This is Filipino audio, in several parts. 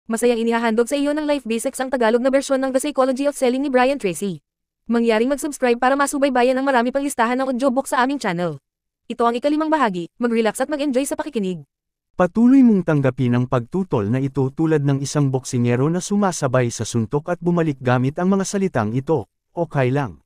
Masayang inihahandog sa iyo ng Life Basics ang Tagalog na bersyon ng The Psychology of Selling ni Brian Tracy. Mangyaring mag-subscribe para masubaybayan ang marami pang listahan ng audiobook sa aming channel. Ito ang ikalimang bahagi, mag-relax at mag-enjoy sa pakikinig. Patuloy mong tanggapin ang pagtutol na ito tulad ng isang boksingero na sumasabay sa suntok at bumalik gamit ang mga salitang ito, okay lang.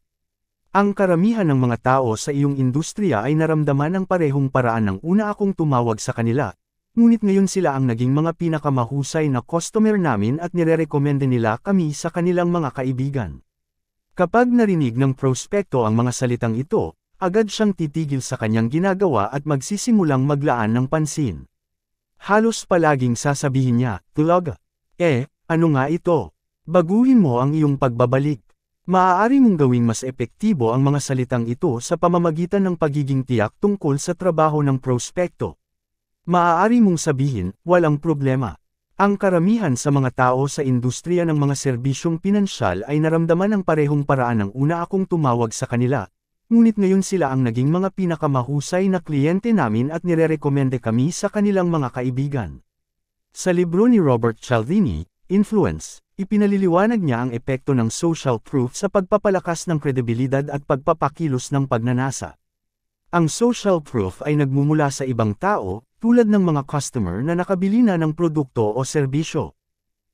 Ang karamihan ng mga tao sa iyong industriya ay naramdaman ang parehong paraan ng una akong tumawag sa kanila. Ngunit ngayon sila ang naging mga pinakamahusay na customer namin at nirerekomenda nila kami sa kanilang mga kaibigan. Kapag narinig ng prospekto ang mga salitang ito, agad siyang titigil sa kanyang ginagawa at magsisimulang maglaan ng pansin. Halos palaging sasabihin niya, "Talaga? Ano nga ito? Baguhin mo ang iyong pagbabalik." Maaari mong gawing mas epektibo ang mga salitang ito sa pamamagitan ng pagiging tiyak tungkol sa trabaho ng prospekto. Maaari mong sabihin, walang problema. Ang karamihan sa mga tao sa industriya ng mga serbisyong pinansyal ay naramdaman ang parehong paraan ng una akong tumawag sa kanila, ngunit ngayon sila ang naging mga pinakamahusay na kliyente namin at nirerekomende kami sa kanilang mga kaibigan. Sa libro ni Robert Cialdini, Influence, ipinaliliwanag niya ang epekto ng social proof sa pagpapalakas ng kredibilidad at pagpapakilos ng pagnanasa. Ang social proof ay nagmumula sa ibang tao, tulad ng mga customer na nakabili na ng produkto o serbisyo.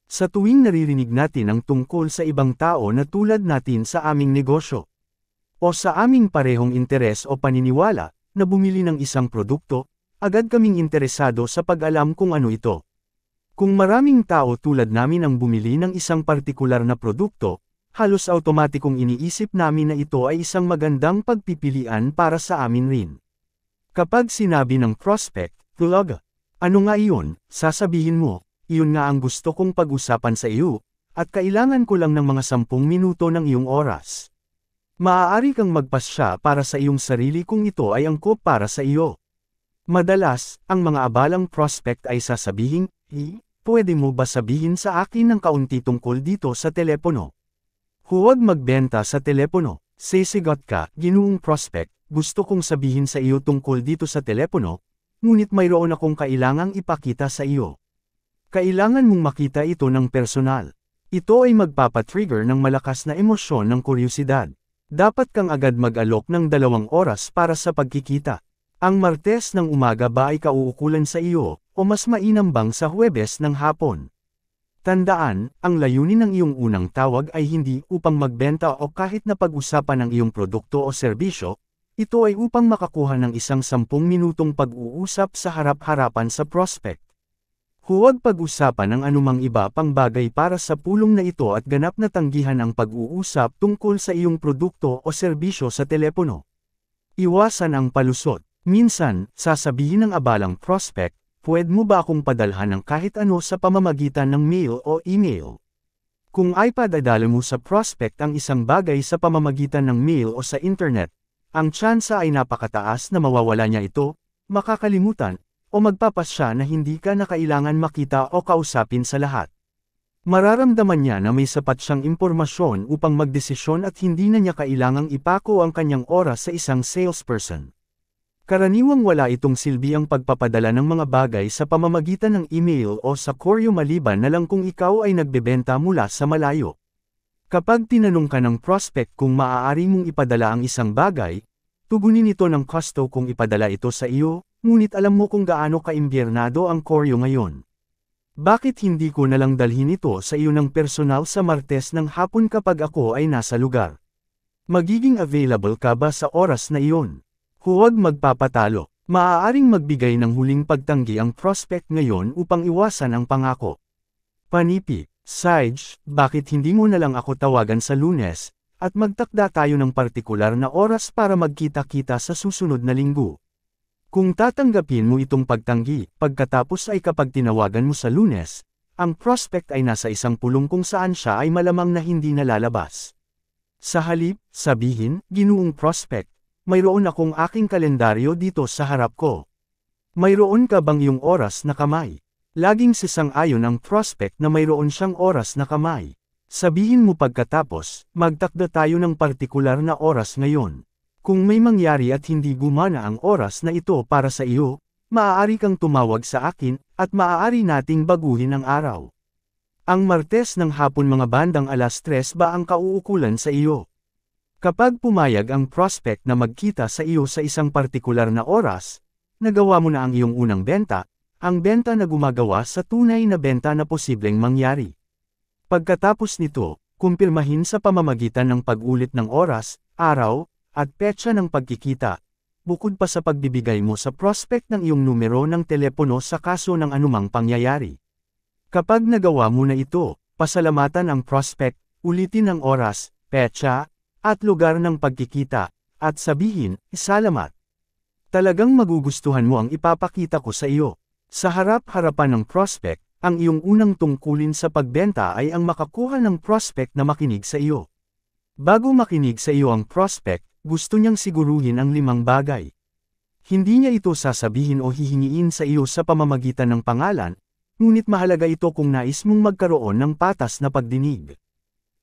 Sa tuwing naririnig natin ang tungkol sa ibang tao na tulad natin sa aming negosyo, o sa aming parehong interes o paniniwala, na bumili ng isang produkto, agad kaming interesado sa pag-alam kung ano ito. Kung maraming tao tulad namin ang bumili ng isang partikular na produkto, halos automatikong iniisip namin na ito ay isang magandang pagpipilian para sa amin rin. Kapag sinabi ng prospect, "Talaga? Ano nga iyon?" sasabihin mo, "Iyon nga ang gusto kong pag-usapan sa iyo, at kailangan ko lang ng mga 10 minuto ng iyong oras." Maaari kang magpasya para sa iyong sarili kung ito ay angkop para sa iyo. Madalas, ang mga abalang prospect ay sasabihin, "Pwede mo ba sabihin sa akin ng kaunti tungkol dito sa telepono?" Huwag magbenta sa telepono. Sisigot ka, "Ginoong prospect, gusto kong sabihin sa iyo tungkol dito sa telepono, ngunit mayroon akong kailangang ipakita sa iyo." Kailangan mong makita ito ng personal. Ito ay magpapatrigger ng malakas na emosyon ng kuryosidad. Dapat kang agad mag-alok ng 2 oras para sa pagkikita. Ang Martes ng umaga ba ay kauukulan sa iyo, o mas mainam bang sa Huwebes ng hapon? Tandaan, ang layunin ng iyong unang tawag ay hindi upang magbenta o kahit na pag-usapan ang iyong produkto o serbisyo, ito ay upang makakuha ng isang 10 minutong pag-uusap sa harap-harapan sa prospect. Huwag pag-usapan ang anumang iba pang bagay para sa pulong na ito at ganap na tanggihan ang pag-uusap tungkol sa iyong produkto o serbisyo sa telepono. Iwasan ang palusot. Minsan, sasabihin ng abalang prospect, "Pwede mo ba akong padalhan ng kahit ano sa pamamagitan ng mail o email?" Kung ay padadala mo sa prospect ang isang bagay sa pamamagitan ng mail o sa internet, ang tsansa ay napakataas na mawawala niya ito, makakalimutan, o magpapasya na hindi ka na kailangan makita o kausapin sa lahat. Mararamdaman niya na may sapat siyang impormasyon upang magdesisyon at hindi na niya kailangang ipako ang kanyang oras sa isang salesperson. Karaniwang wala itong silbi ang pagpapadala ng mga bagay sa pamamagitan ng email o sa koryo maliban na lang kung ikaw ay nagbebenta mula sa malayo. Kapag tinanong ka ng prospect kung maaari mong ipadala ang isang bagay, tugunin ito ng gusto kung ipadala ito sa iyo, ngunit alam mo kung gaano kaimbernado ang koryo ngayon. Bakit hindi ko na lang dalhin ito sa iyo ng personal sa Martes ng hapon kapag ako ay nasa lugar? Magiging available ka ba sa oras na iyon? Huwag magpapatalo. Maaaring magbigay ng huling pagtanggi ang prospect ngayon upang iwasan ang pangako. Panipi, "Sage, bakit hindi mo na lang ako tawagan sa Lunes, at magtakda tayo ng partikular na oras para magkita-kita sa susunod na linggo?" Kung tatanggapin mo itong pagtanggi, pagkatapos ay kapag tinawagan mo sa Lunes, ang prospect ay nasa isang pulong kung saan siya ay malamang na hindi nalalabas. Sa halip, sabihin, "Ginoong prospect, mayroon akong aking kalendaryo dito sa harap ko. Mayroon ka bang iyong oras na kamay?" Laging sasang-ayon ang prospect na mayroon siyang oras na kamay. Sabihin mo pagkatapos, "Magtakda tayo ng partikular na oras ngayon." Kung may mangyari at hindi gumana ang oras na ito para sa iyo, maaari kang tumawag sa akin, at maaari nating baguhin ang araw. Ang Martes ng hapon mga bandang alas 3 ba ang kauukulan sa iyo? Kapag pumayag ang prospect na magkita sa iyo sa isang partikular na oras, nagawa mo na ang iyong unang benta, ang benta na gumagawa sa tunay na benta na posibleng mangyari. Pagkatapos nito, kumpirmahin sa pamamagitan ng pag-ulit ng oras, araw, at petsa ng pagkikita, bukod pa sa pagbibigay mo sa prospect ng iyong numero ng telepono sa kaso ng anumang pangyayari. Kapag nagawa mo na ito, pasalamatan ang prospect, ulitin ang oras, petsa, at lugar ng pagkikita, at sabihin, "Salamat. Talagang magugustuhan mo ang ipapakita ko sa iyo." Sa harap-harapan ng prospect, ang iyong unang tungkulin sa pagbenta ay ang makakuha ng prospect na makinig sa iyo. Bago makinig sa iyo ang prospect, gusto niyang siguruhin ang 5 bagay. Hindi niya ito sasabihin o hihingiin sa iyo sa pamamagitan ng pangalan, ngunit mahalaga ito kung nais mong magkaroon ng patas na pagdinig.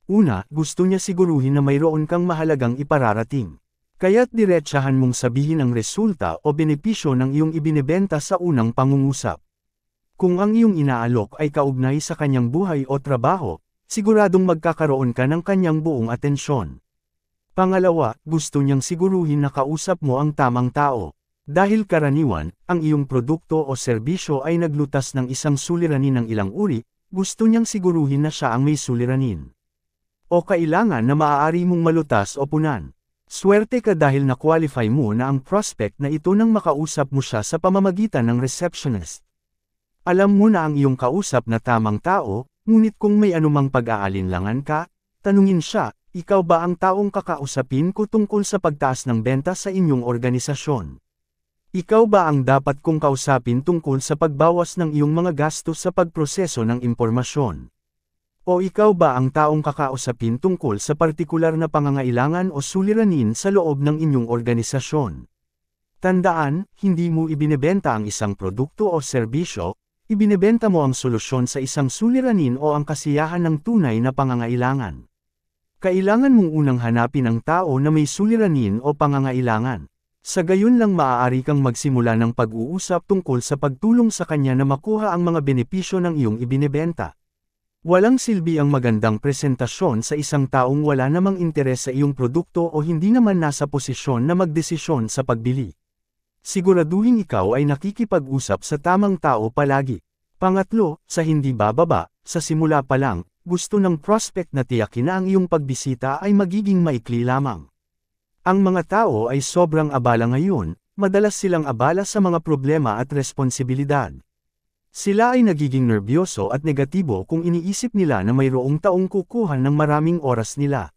Una, gusto niya siguruhin na mayroon kang mahalagang ipararating. Kaya't diretsahan mong sabihin ang resulta o benepisyo ng iyong ibinebenta sa unang pangungusap. Kung ang iyong inaalok ay kaugnay sa kanyang buhay o trabaho, siguradong magkakaroon ka ng kanyang buong atensyon. Pangalawa, gusto niyang siguruhin na kausap mo ang tamang tao. Dahil karaniwan, ang iyong produkto o serbisyo ay naglutas ng isang suliranin ng ilang uri, gusto niyang siguruhin na siya ang may suliranin. O kailangan na maaari mong malutas o punan. Swerte ka dahil na-qualify mo na ang prospect na ito nang makausap mo siya sa pamamagitan ng receptionist. Alam mo na ang iyong kausap na tamang tao, ngunit kung may anumang pag-aalinlangan ka, tanungin siya, "Ikaw ba ang taong kakausapin ko tungkol sa pagtaas ng benta sa inyong organisasyon? Ikaw ba ang dapat kong kausapin tungkol sa pagbawas ng iyong mga gastos sa pagproseso ng impormasyon? O ikaw ba ang taong kakausapin tungkol sa partikular na pangangailangan o suliranin sa loob ng inyong organisasyon?" Tandaan, hindi mo ibinebenta ang isang produkto o serbisyo, ibinebenta mo ang solusyon sa isang suliranin o ang kasiyahan ng tunay na pangangailangan. Kailangan mong unang hanapin ang tao na may suliranin o pangangailangan. Sa gayon lang maaari kang magsimula ng pag-uusap tungkol sa pagtulong sa kanya na makuha ang mga benepisyo ng iyong ibinebenta. Walang silbi ang magandang presentasyon sa isang taong wala namang interes sa iyong produkto o hindi naman nasa posisyon na magdesisyon sa pagbili. Siguraduhin ikaw ay nakikipag-usap sa tamang tao palagi. Pangatlo, sa hindi bababa, sa simula pa lang, gusto ng prospect na tiyakin na ang iyong pagbisita ay magiging maikli lamang. Ang mga tao ay sobrang abala ngayon, madalas silang abala sa mga problema at responsibilidad. Sila ay nagiging nerbyoso at negatibo kung iniisip nila na mayroong taong kukuha ng maraming oras nila.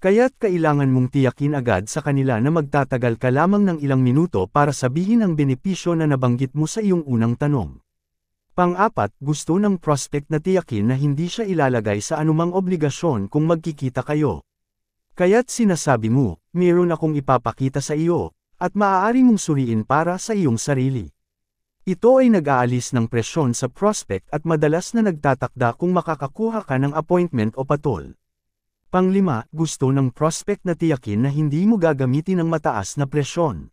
Kaya't kailangan mong tiyakin agad sa kanila na magtatagal ka lamang ng ilang minuto para sabihin ang benepisyo na nabanggit mo sa iyong unang tanong. Pang-apat, gusto ng prospect na tiyakin na hindi siya ilalagay sa anumang obligasyon kung magkikita kayo. Kaya't sinasabi mo, "Meron akong ipapakita sa iyo," at maaari mong suriin para sa iyong sarili. Ito ay nag-aalis ng presyon sa prospect at madalas na nagtatakda kung makakakuha ka ng appointment o patol. Panglima, gusto ng prospect na tiyakin na hindi mo gagamitin ang mataas na presyon.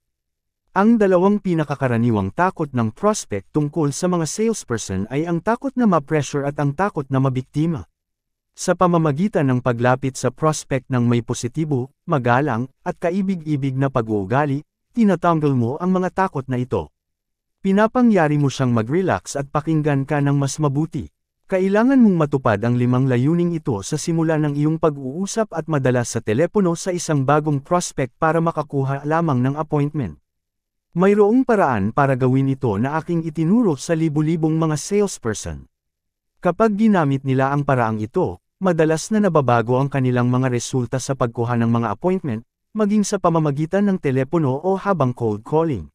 Ang dalawang pinakakaraniwang takot ng prospect tungkol sa mga salesperson ay ang takot na ma-pressure at ang takot na mabiktima. Sa pamamagitan ng paglapit sa prospect ng may positibo, magalang, at kaibig-ibig na pag-uugali, tinatanggol mo ang mga takot na ito. Pinapangyari mo siyang mag-relax at pakinggan ka ng mas mabuti. Kailangan mong matupad ang 5 layuning ito sa simula ng iyong pag-uusap at madalas sa telepono sa isang bagong prospect para makakuha lamang ng appointment. Mayroong paraan para gawin ito na aking itinuro sa libu-libong mga salesperson. Kapag ginamit nila ang paraang ito, madalas na nababago ang kanilang mga resulta sa pagkuha ng mga appointment, maging sa pamamagitan ng telepono o habang cold calling.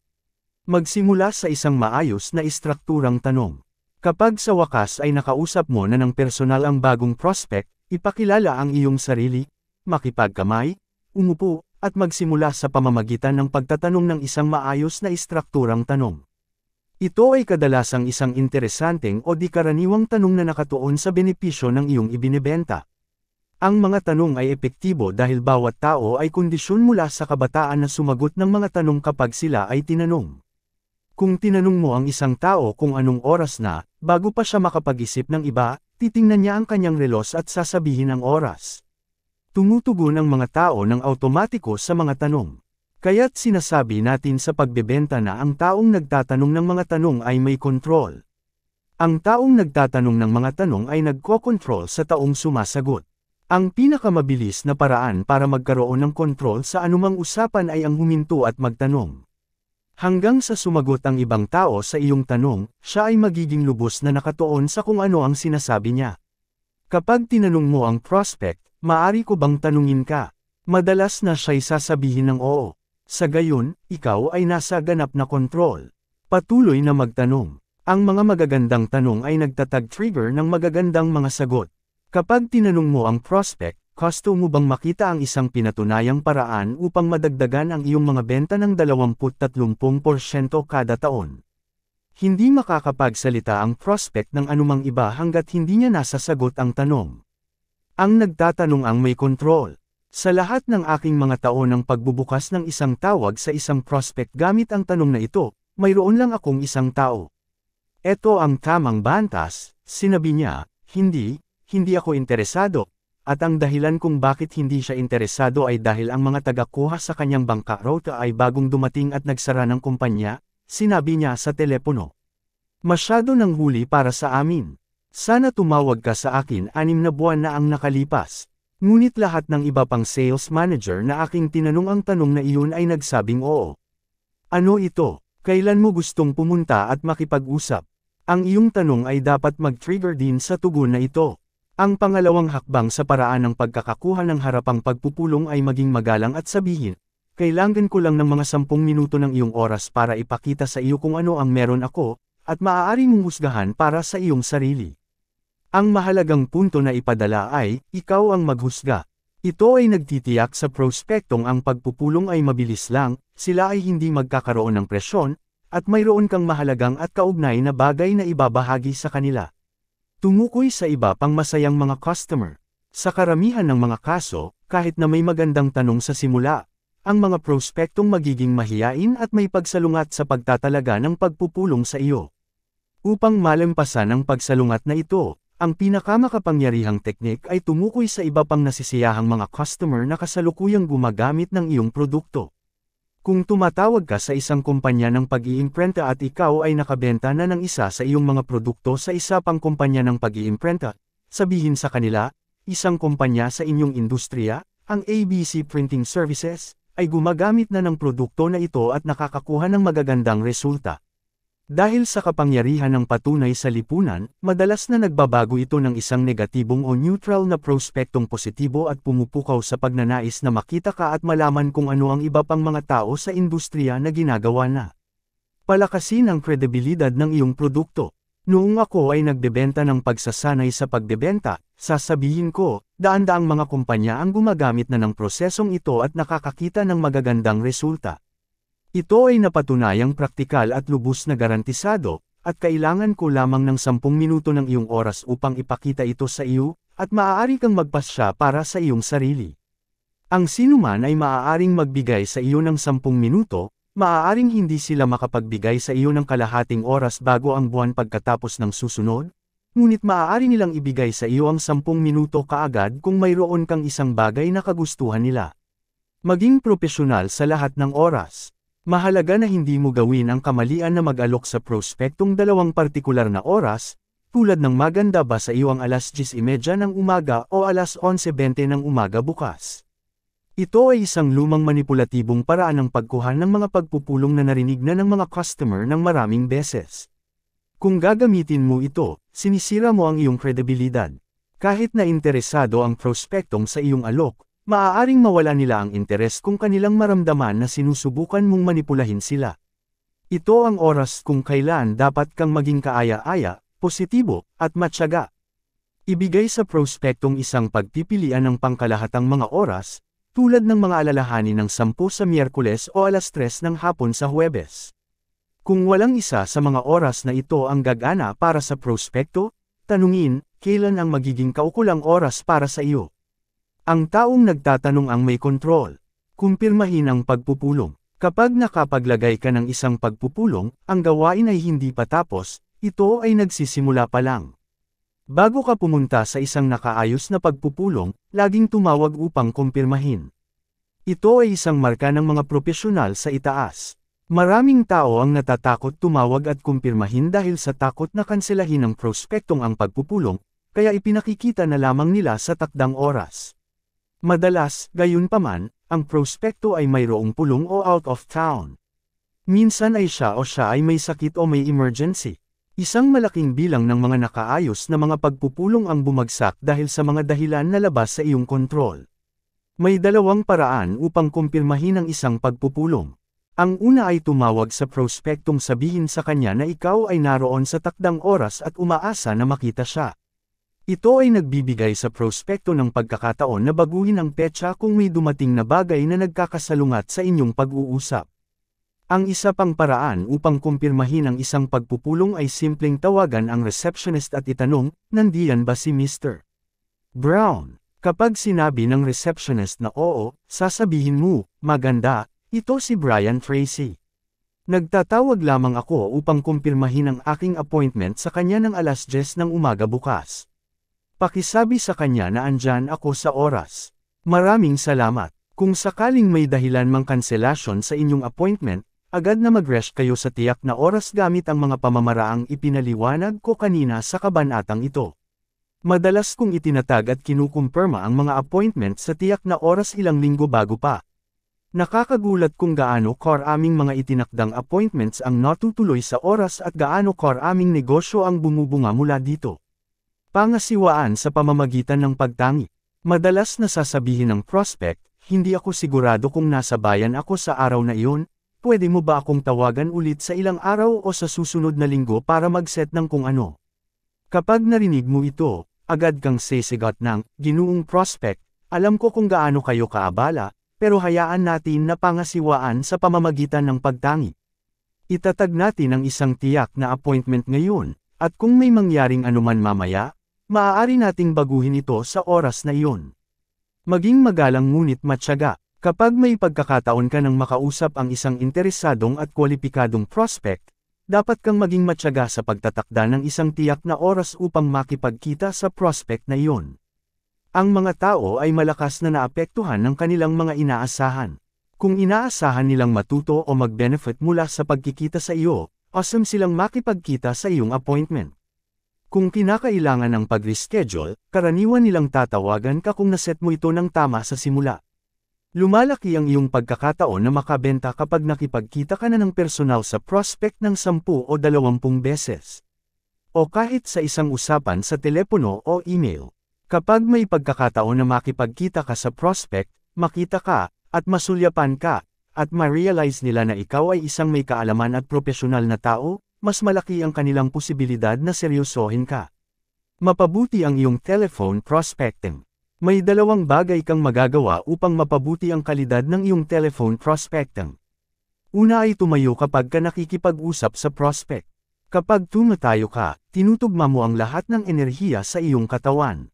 Magsimula sa isang maayos na istrukturang tanong. Kapag sa wakas ay nakausap mo na ng personal ang bagong prospect, ipakilala ang iyong sarili, makipagkamay, umupo, at magsimula sa pamamagitan ng pagtatanong ng isang maayos na istrukturang tanong. Ito ay kadalasang isang interesanteng o di karaniwang tanong na nakatuon sa benepisyo ng iyong ibinebenta. Ang mga tanong ay epektibo dahil bawat tao ay kondisyon mula sa kabataan na sumagot ng mga tanong kapag sila ay tinanong. Kung tinanong mo ang isang tao kung anong oras na, bago pa siya makapag-isip ng iba, titingnan niya ang kanyang relos at sasabihin ang oras. Tumutugon ang mga tao ng automatiko sa mga tanong. Kaya't sinasabi natin sa pagbebenta na ang taong nagtatanong ng mga tanong ay may kontrol. Ang taong nagtatanong ng mga tanong ay nagko-control sa taong sumasagot. Ang pinakamabilis na paraan para magkaroon ng kontrol sa anumang usapan ay ang huminto at magtanong. Hanggang sa sumagot ang ibang tao sa iyong tanong, siya ay magiging lubos na nakatuon sa kung ano ang sinasabi niya. Kapag tinanong mo ang prospect, "Maari ko bang tanungin ka?" Madalas na siya'y sasabihin ng oo. Sa gayon, ikaw ay nasa ganap na kontrol. Patuloy na magtanong. Ang mga magagandang tanong ay nagtatag-trigger ng magagandang mga sagot. Kapag tinanong mo ang prospect, gusto mo bang makita ang isang pinatunayang paraan upang madagdagan ang iyong mga benta ng 20-30% kada taon? Hindi makakapagsalita ang prospect ng anumang iba hanggat hindi niya nasasagot ang tanong. Ang nagtatanong ang may kontrol. Sa lahat ng aking mga taon ng pagbubukas ng isang tawag sa isang prospect gamit ang tanong na ito, mayroon lang akong isang tao. Ito ang tamang bantas, sinabi niya, hindi ako interesado. At ang dahilan kung bakit hindi siya interesado ay dahil ang mga tagakuha sa kanyang bangka ay bagong dumating at nagsara ng kumpanya, sinabi niya sa telepono. Masyado nang huli para sa amin. Sana tumawag ka sa akin 6 na buwan na ang nakalipas. Ngunit lahat ng iba pang sales manager na aking tinanong ang tanong na iyon ay nagsabing oo. Ano ito? Kailan mo gustong pumunta at makipag-usap? Ang iyong tanong ay dapat mag-trigger din sa tugon na ito. Ang pangalawang hakbang sa paraan ng pagkakakuha ng harapang pagpupulong ay maging magalang at sabihin, "Kailangan ko lang ng mga 10 minuto ng iyong oras para ipakita sa iyo kung ano ang meron ako, at maaari mong husgahan para sa iyong sarili." Ang mahalagang punto na ipadala ay, ikaw ang maghusga. Ito ay nagtitiyak sa prospektong ang pagpupulong ay mabilis lang, sila ay hindi magkakaroon ng presyon, at mayroon kang mahalagang at kaugnay na bagay na ibabahagi sa kanila. Tumukoy sa iba pang masayang mga customer. Sa karamihan ng mga kaso, kahit na may magandang tanong sa simula, ang mga prospektong magiging mahiyain at may pagsalungat sa pagtatalaga ng pagpupulong sa iyo. Upang malampasan ang pagsalungat na ito, ang pinakamakapangyarihang teknik ay tumukoy sa iba pang nasisiyahang mga customer na kasalukuyang gumagamit ng iyong produkto. Kung tumatawag ka sa isang kumpanya ng pag-iimprenta at ikaw ay nakabenta na ng isa sa iyong mga produkto sa isa pang kumpanya ng pag-iimprenta, sabihin sa kanila, isang kumpanya sa inyong industriya, ang ABC Printing Services, ay gumagamit na ng produkto na ito at nakakakuha ng magagandang resulta. Dahil sa kapangyarihan ng patunay sa lipunan, madalas na nagbabago ito ng isang negatibong o neutral na prospektong positibo at pumupukaw sa pagnanais na makita ka at malaman kung ano ang iba pang mga tao sa industriya na ginagawa na. Palakasin ang kredibilidad ng iyong produkto. Noong ako ay nagbebenta ng pagsasanay sa pagbebenta, sasabihin ko, daan-daang mga kumpanya ang gumagamit na ng prosesong ito at nakakakita ng magagandang resulta. Ito ay napatunayang praktikal at lubos na garantisado, at kailangan ko lamang ng 10 minuto ng iyong oras upang ipakita ito sa iyo, at maaari kang magpasya para sa iyong sarili. Ang sinuman ay maaaring magbigay sa iyo ng 10 minuto, maaaring hindi sila makapagbigay sa iyo ng kalahating oras bago ang buwan pagkatapos ng susunod, ngunit maaari nilang ibigay sa iyo ang 10 minuto kaagad kung mayroon kang isang bagay na kagustuhan nila. Maging propesyonal sa lahat ng oras. Mahalaga na hindi mo gawin ang kamalian na mag-alok sa prospektong 2 partikular na oras, tulad ng maganda ba sa iyo ang alas 10:30 ng umaga o alas 11:20 ng umaga bukas. Ito ay isang lumang manipulatibong paraan ng pagkuha ng mga pagpupulong na narinig na ng mga customer ng maraming beses. Kung gagamitin mo ito, sinisira mo ang iyong kredibilidad. Kahit na interesado ang prospektong sa iyong alok, maaaring mawala nila ang interes kung kanilang maramdaman na sinusubukan mong manipulahin sila. Ito ang oras kung kailan dapat kang maging kaaya-aya, positibo, at matyaga. Ibigay sa prospektong isang pagpipilian ng pangkalahatang mga oras, tulad ng mga alalahanin ng 10 sa Miyerkules o alas 3 ng hapon sa Huwebes. Kung walang isa sa mga oras na ito ang gagana para sa prospekto, tanungin, kailan ang magiging kaukulang oras para sa iyo? Ang taong nagtatanong ang may kontrol. Kumpirmahin ang pagpupulong. Kapag nakapaglagay ka ng isang pagpupulong, ang gawain ay hindi pa tapos, ito ay nagsisimula pa lang. Bago ka pumunta sa isang nakaayos na pagpupulong, laging tumawag upang kumpirmahin. Ito ay isang marka ng mga profesional sa itaas. Maraming tao ang natatakot tumawag at kumpirmahin dahil sa takot na kanselahin ng prospektong ang pagpupulong, kaya ipinakikita na lamang nila sa takdang oras. Madalas, gayunpaman, ang prospekto ay mayroong pulong o out of town. Minsan ay siya ay may sakit o may emergency. Isang malaking bilang ng mga nakaayos na mga pagpupulong ang bumagsak dahil sa mga dahilan na labas sa iyong kontrol. May dalawang paraan upang kumpirmahin ang isang pagpupulong. Ang una ay tumawag sa prospektong sabihin sa kanya na ikaw ay naroon sa takdang oras at umaasa na makita siya. Ito ay nagbibigay sa prospekto ng pagkakataon na baguhin ang petsa kung may dumating na bagay na nagkakasalungat sa inyong pag-uusap. Ang isa pang paraan upang kumpirmahin ang isang pagpupulong ay simpleng tawagan ang receptionist at itanong, nandiyan ba si Mr. Brown? Kapag sinabi ng receptionist na oo, sasabihin mo, maganda, ito si Brian Tracy. Nagtatawag lamang ako upang kumpirmahin ang aking appointment sa kanya ng 10:00 ng umaga bukas. Pakisabi sa kanya na andyan ako sa oras. Maraming salamat. Kung sakaling may dahilan mang kanselasyon sa inyong appointment, agad na mag-rush kayo sa tiyak na oras gamit ang mga pamamaraang ipinaliwanag ko kanina sa kabanatang ito. Madalas kong itinatag at kinukumpirma ang mga appointment sa tiyak na oras ilang linggo bago pa. Nakakagulat kung gaano karaming mga itinakdang appointments ang natutuloy sa oras at gaano karaming negosyo ang bumubunga mula dito. Pangasiwaan sa pamamagitan ng pagtangi. Madalas nasasabihin ng prospect, hindi ako sigurado kung nasa bayan ako sa araw na iyon, pwede mo ba akong tawagan ulit sa ilang araw o sa susunod na linggo para mag-set ng kung ano? Kapag narinig mo ito, agad kang sisigat ng, Ginoong prospect, alam ko kung gaano kayo kaabala, pero hayaan natin na pangasiwaan sa pamamagitan ng pagtangi. Itatag natin ang isang tiyak na appointment ngayon, at kung may mangyaring anuman mamaya, maaari nating baguhin ito sa oras na iyon. Maging magalang ngunit matyaga. Kapag may pagkakataon ka ng makausap ang isang interesadong at kwalipikadong prospect, dapat kang maging matyaga sa pagtatakda ng isang tiyak na oras upang makipagkita sa prospect na iyon. Ang mga tao ay malakas na naapektuhan ng kanilang mga inaasahan. Kung inaasahan nilang matuto o mag-benefit mula sa pagkikita sa iyo, awesome silang makipagkita sa iyong appointment. Kung kinakailangan ng pag-reschedule, karaniwan nilang tatawagan ka kung naset mo ito ng tama sa simula. Lumalaki ang iyong pagkakataon na makabenta kapag nakipagkita ka na ng personal sa prospect ng 10 o 20 beses. O kahit sa isang usapan sa telepono o email. Kapag may pagkakataon na makipagkita ka sa prospect, makita ka, at masulyapan ka, at ma-realize nila na ikaw ay isang may kaalaman at propesyonal na tao, mas malaki ang kanilang posibilidad na seryosohin ka. Mapabuti ang iyong telephone prospecting. May dalawang bagay kang magagawa upang mapabuti ang kalidad ng iyong telephone prospecting. Una ay tumayo kapag ka nakikipag-usap sa prospect. Kapag tumatayo ka, tinutugma mo ang lahat ng enerhiya sa iyong katawan.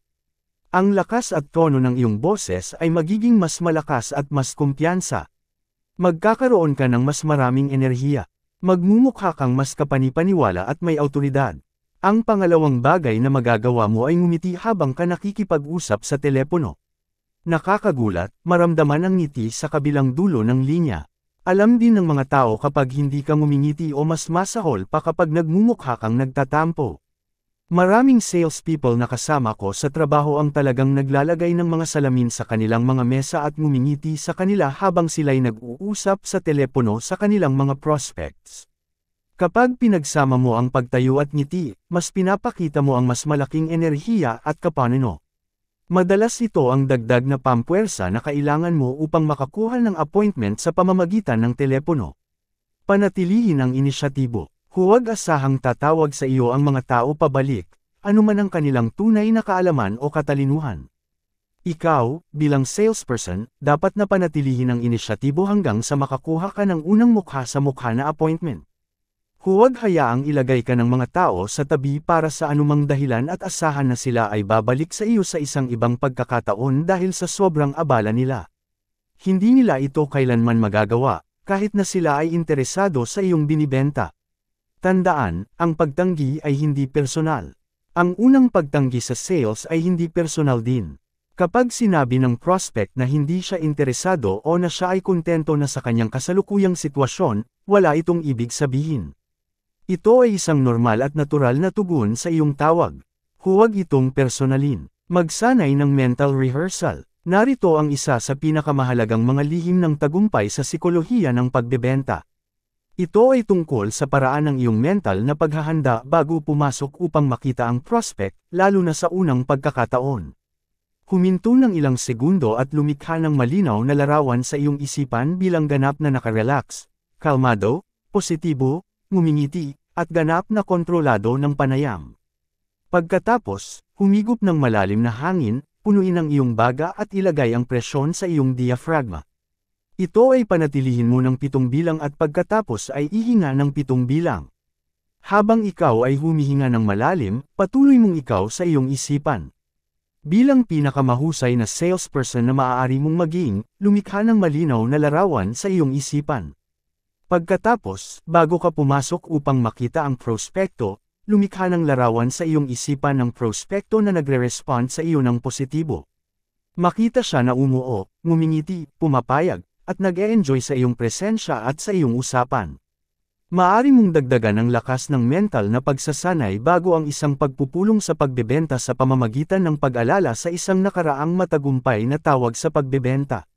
Ang lakas at tono ng iyong boses ay magiging mas malakas at mas kumpiyansa. Magkakaroon ka ng mas maraming enerhiya. Magmumukha kang mas kapanipaniwala at may awtoridad. Ang pangalawang bagay na magagawa mo ay ngumiti habang ka nakikipag-usap sa telepono. Nakakagulat, maramdaman ang ngiti sa kabilang dulo ng linya. Alam din ng mga tao kapag hindi ka ngumingiti o mas masahol pa kapag nagmumukha kang nagtatampo. Maraming salespeople na kasama ko sa trabaho ang talagang naglalagay ng mga salamin sa kanilang mga mesa at ngumingiti sa kanila habang sila'y nag-uusap sa telepono sa kanilang mga prospects. Kapag pinagsama mo ang pagtayo at ngiti, mas pinapakita mo ang mas malaking enerhiya at kapanino. Madalas ito ang dagdag na pampuwersa na kailangan mo upang makakuha ng appointment sa pamamagitan ng telepono. Panatilihin ang inisyatibo. Huwag asahang tatawag sa iyo ang mga tao pabalik, anuman ang kanilang tunay na kaalaman o katalinuhan. Ikaw, bilang salesperson, dapat na panatilihin ang inisyatibo hanggang sa makakuha ka ng unang mukha sa mukha na appointment. Huwag hayaang ilagay ka ng mga tao sa tabi para sa anumang dahilan at asahan na sila ay babalik sa iyo sa isang ibang pagkakataon dahil sa sobrang abala nila. Hindi nila ito kailanman magagawa, kahit na sila ay interesado sa iyong binibenta. Tandaan, ang pagtanggi ay hindi personal. Ang unang pagtanggi sa sales ay hindi personal din. Kapag sinabi ng prospect na hindi siya interesado o na siya ay kontento na sa kanyang kasalukuyang sitwasyon, wala itong ibig sabihin. Ito ay isang normal at natural na tugon sa iyong tawag. Huwag itong personalin. Magsanay ng mental rehearsal. Narito ang isa sa pinakamahalagang mga lihim ng tagumpay sa sikolohiya ng pagbebenta. Ito ay tungkol sa paraan ng iyong mental na paghahanda bago pumasok upang makita ang prospect, lalo na sa unang pagkakataon. Huminto ng ilang segundo at lumikha ng malinaw na larawan sa iyong isipan bilang ganap na nakarelax, kalmado, positibo, ngumingiti, at ganap na kontrolado ng panayam. Pagkatapos, humigop ng malalim na hangin, punuin ang iyong baga at ilagay ang presyon sa iyong diaphragma. Ito ay panatilihin mo ng 7 bilang at pagkatapos ay ihinga ng 7 bilang. Habang ikaw ay humihinga ng malalim, patuloy mong ikaw sa iyong isipan. Bilang pinakamahusay na salesperson na maaari mong maging, lumikha ng malinaw na larawan sa iyong isipan. Pagkatapos, bago ka pumasok upang makita ang prospekto, lumikha ng larawan sa iyong isipan ng prospekto na nagre-respond sa iyo ng positibo. Makita siya na umuo, ngumingiti, pumapayag, at nag-e-enjoy sa iyong presensya at sa iyong usapan. Maaari mong dagdagan ang lakas ng mental na pagsasanay bago ang isang pagpupulong sa pagbebenta sa pamamagitan ng pag-alala sa isang nakaraang matagumpay na tawag sa pagbebenta.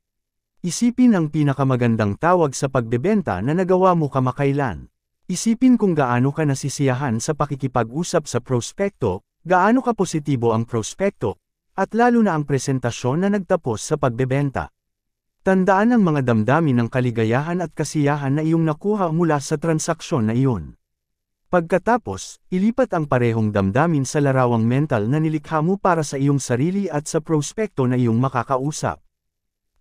Isipin ang pinakamagandang tawag sa pagbebenta na nagawa mo kamakailan. Isipin kung gaano ka nasisiyahan sa pakikipag-usap sa prospekto, gaano ka positibo ang prospekto, at lalo na ang presentasyon na nagtapos sa pagbebenta. Tandaan ang mga damdamin ng kaligayahan at kasiyahan na iyong nakuha mula sa transaksyon na iyon. Pagkatapos, ilipat ang parehong damdamin sa larawang mental na nilikha mo para sa iyong sarili at sa prospekto na iyong makakausap.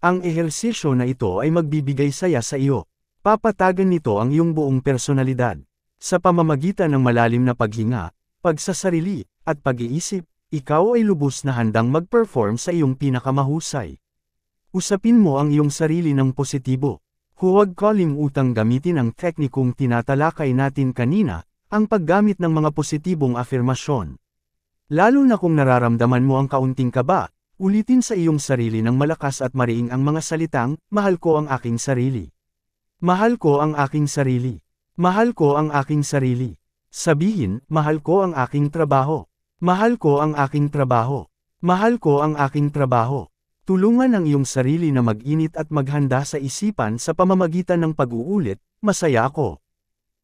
Ang ehersisyo na ito ay magbibigay saya sa iyo. Papatagan nito ang iyong buong personalidad. Sa pamamagitan ng malalim na paghinga, pagsasarili, at pag-iisip, ikaw ay lubos na handang mag-perform sa iyong pinakamahusay. Usapin mo ang iyong sarili ng positibo. Huwag kalimutang gamitin ang teknikong tinatalakay natin kanina, ang paggamit ng mga positibong afirmasyon. Lalo na kung nararamdaman mo ang kaunting kaba, ulitin sa iyong sarili ng malakas at mariing ang mga salitang, "Mahal ko ang aking sarili. Mahal ko ang aking sarili. Mahal ko ang aking sarili." Sabihin, "Mahal ko ang aking trabaho. Mahal ko ang aking trabaho. Mahal ko ang aking trabaho." Tulungan ang iyong sarili na mag-init at maghanda sa isipan sa pamamagitan ng pag-uulit, "Masaya ako.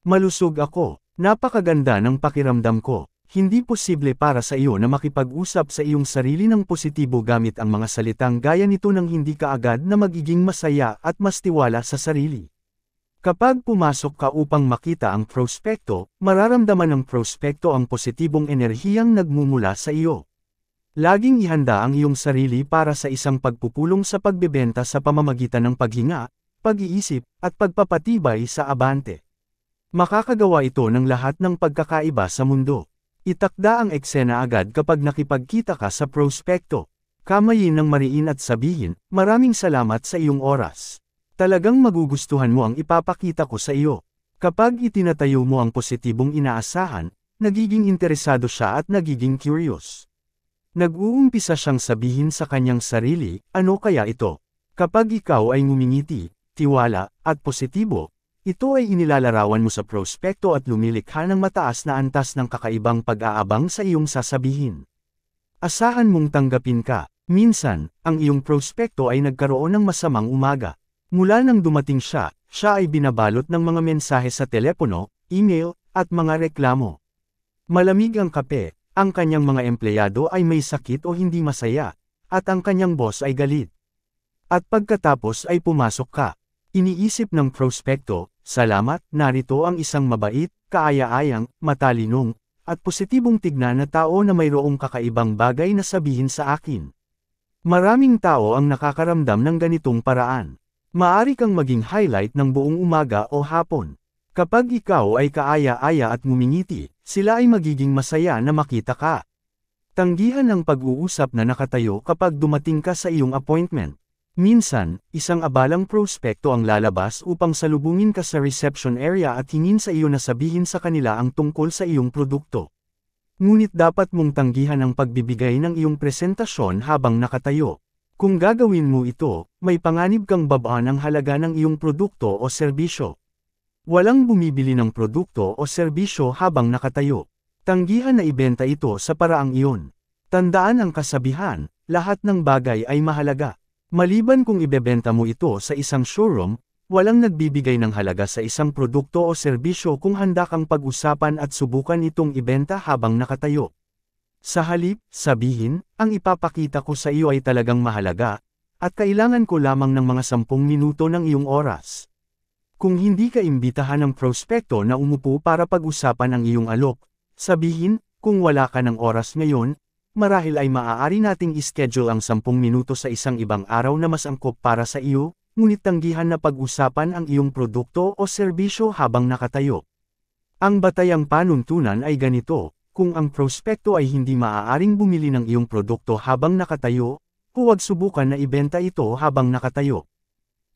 Malusog ako. Napakaganda ng pakiramdam ko." Hindi posible para sa iyo na makipag-usap sa iyong sarili ng positibo gamit ang mga salitang gaya nito nang hindi ka agad na magiging masaya at mas tiwala sa sarili. Kapag pumasok ka upang makita ang prospekto, mararamdaman ng prospekto ang positibong enerhiyang nagmumula sa iyo. Laging ihanda ang iyong sarili para sa isang pagpupulong sa pagbebenta sa pamamagitan ng paghinga, pag-iisip, at pagpapatibay sa abante. Makakagawa ito ng lahat ng pagkakaiba sa mundo. Itakda ang eksena agad kapag nakipagkita ka sa prospekto. Kamayin ng mariin at sabihin, "Maraming salamat sa iyong oras. Talagang magugustuhan mo ang ipapakita ko sa iyo." Kapag itinatayo mo ang positibong inaasahan, nagiging interesado siya at nagiging curious. Nag-uumpisa siyang sabihin sa kanyang sarili, "Ano kaya ito?" Kapag ikaw ay ngumingiti, tiwala, at positibo, ito ay inilalarawan mo sa prospekto at lumilikha ng mataas na antas ng kakaibang pag-aabang sa iyong sasabihin. Asahan mong tanggapin ka. Minsan, ang iyong prospekto ay nagkaroon ng masamang umaga. Mula nang dumating siya ay binabalot ng mga mensahe sa telepono, email, at mga reklamo. Malamig ang kape. Ang kanyang mga empleyado ay may sakit o hindi masaya, at ang kanyang boss ay galit. At pagkatapos ay pumasok ka. Iniisip ng prospekto, "Salamat, narito ang isang mabait, kaaya-ayang, matalinong, at positibong tignan na tao na mayroong kakaibang bagay na sabihin sa akin." Maraming tao ang nakakaramdam ng ganitong paraan. Maari kang maging highlight ng buong umaga o hapon. Kapag ikaw ay kaaya-aya at ngumingiti, sila ay magiging masaya na makita ka. Tanggihan ang pag-uusap na nakatayo kapag dumating ka sa iyong appointment. Minsan, isang abalang prospekto ang lalabas upang salubungin ka sa reception area at hingin sa iyo na sabihin sa kanila ang tungkol sa iyong produkto. Ngunit dapat mong tanggihan ang pagbibigay ng iyong presentasyon habang nakatayo. Kung gagawin mo ito, may panganib kang babaan ang halaga ng iyong produkto o serbisyo. Walang bumibili ng produkto o serbisyo habang nakatayo. Tanggihan na ibenta ito sa paraang iyon. Tandaan ang kasabihan, lahat ng bagay ay mahalaga. Maliban kung ibebenta mo ito sa isang showroom, walang nagbibigay ng halaga sa isang produkto o serbisyo kung handa kang pag-usapan at subukan itong ibenta habang nakatayo. Sa halip, sabihin, ang ipapakita ko sa iyo ay talagang mahalaga, at kailangan ko lamang ng mga 10 minuto ng iyong oras. Kung hindi ka imbitahan ng prospekto na umupo para pag-usapan ang iyong alok, sabihin, kung wala ka ng oras ngayon, marahil ay maaari nating ischedule ang 10 minuto sa isang ibang araw na mas angkop para sa iyo, ngunit tanggihan na pag-usapan ang iyong produkto o serbisyo habang nakatayo. Ang batayang panuntunan ay ganito. Kung ang prospekto ay hindi maaaring bumili ng iyong produkto habang nakatayo, huwag subukan na ibenta ito habang nakatayo.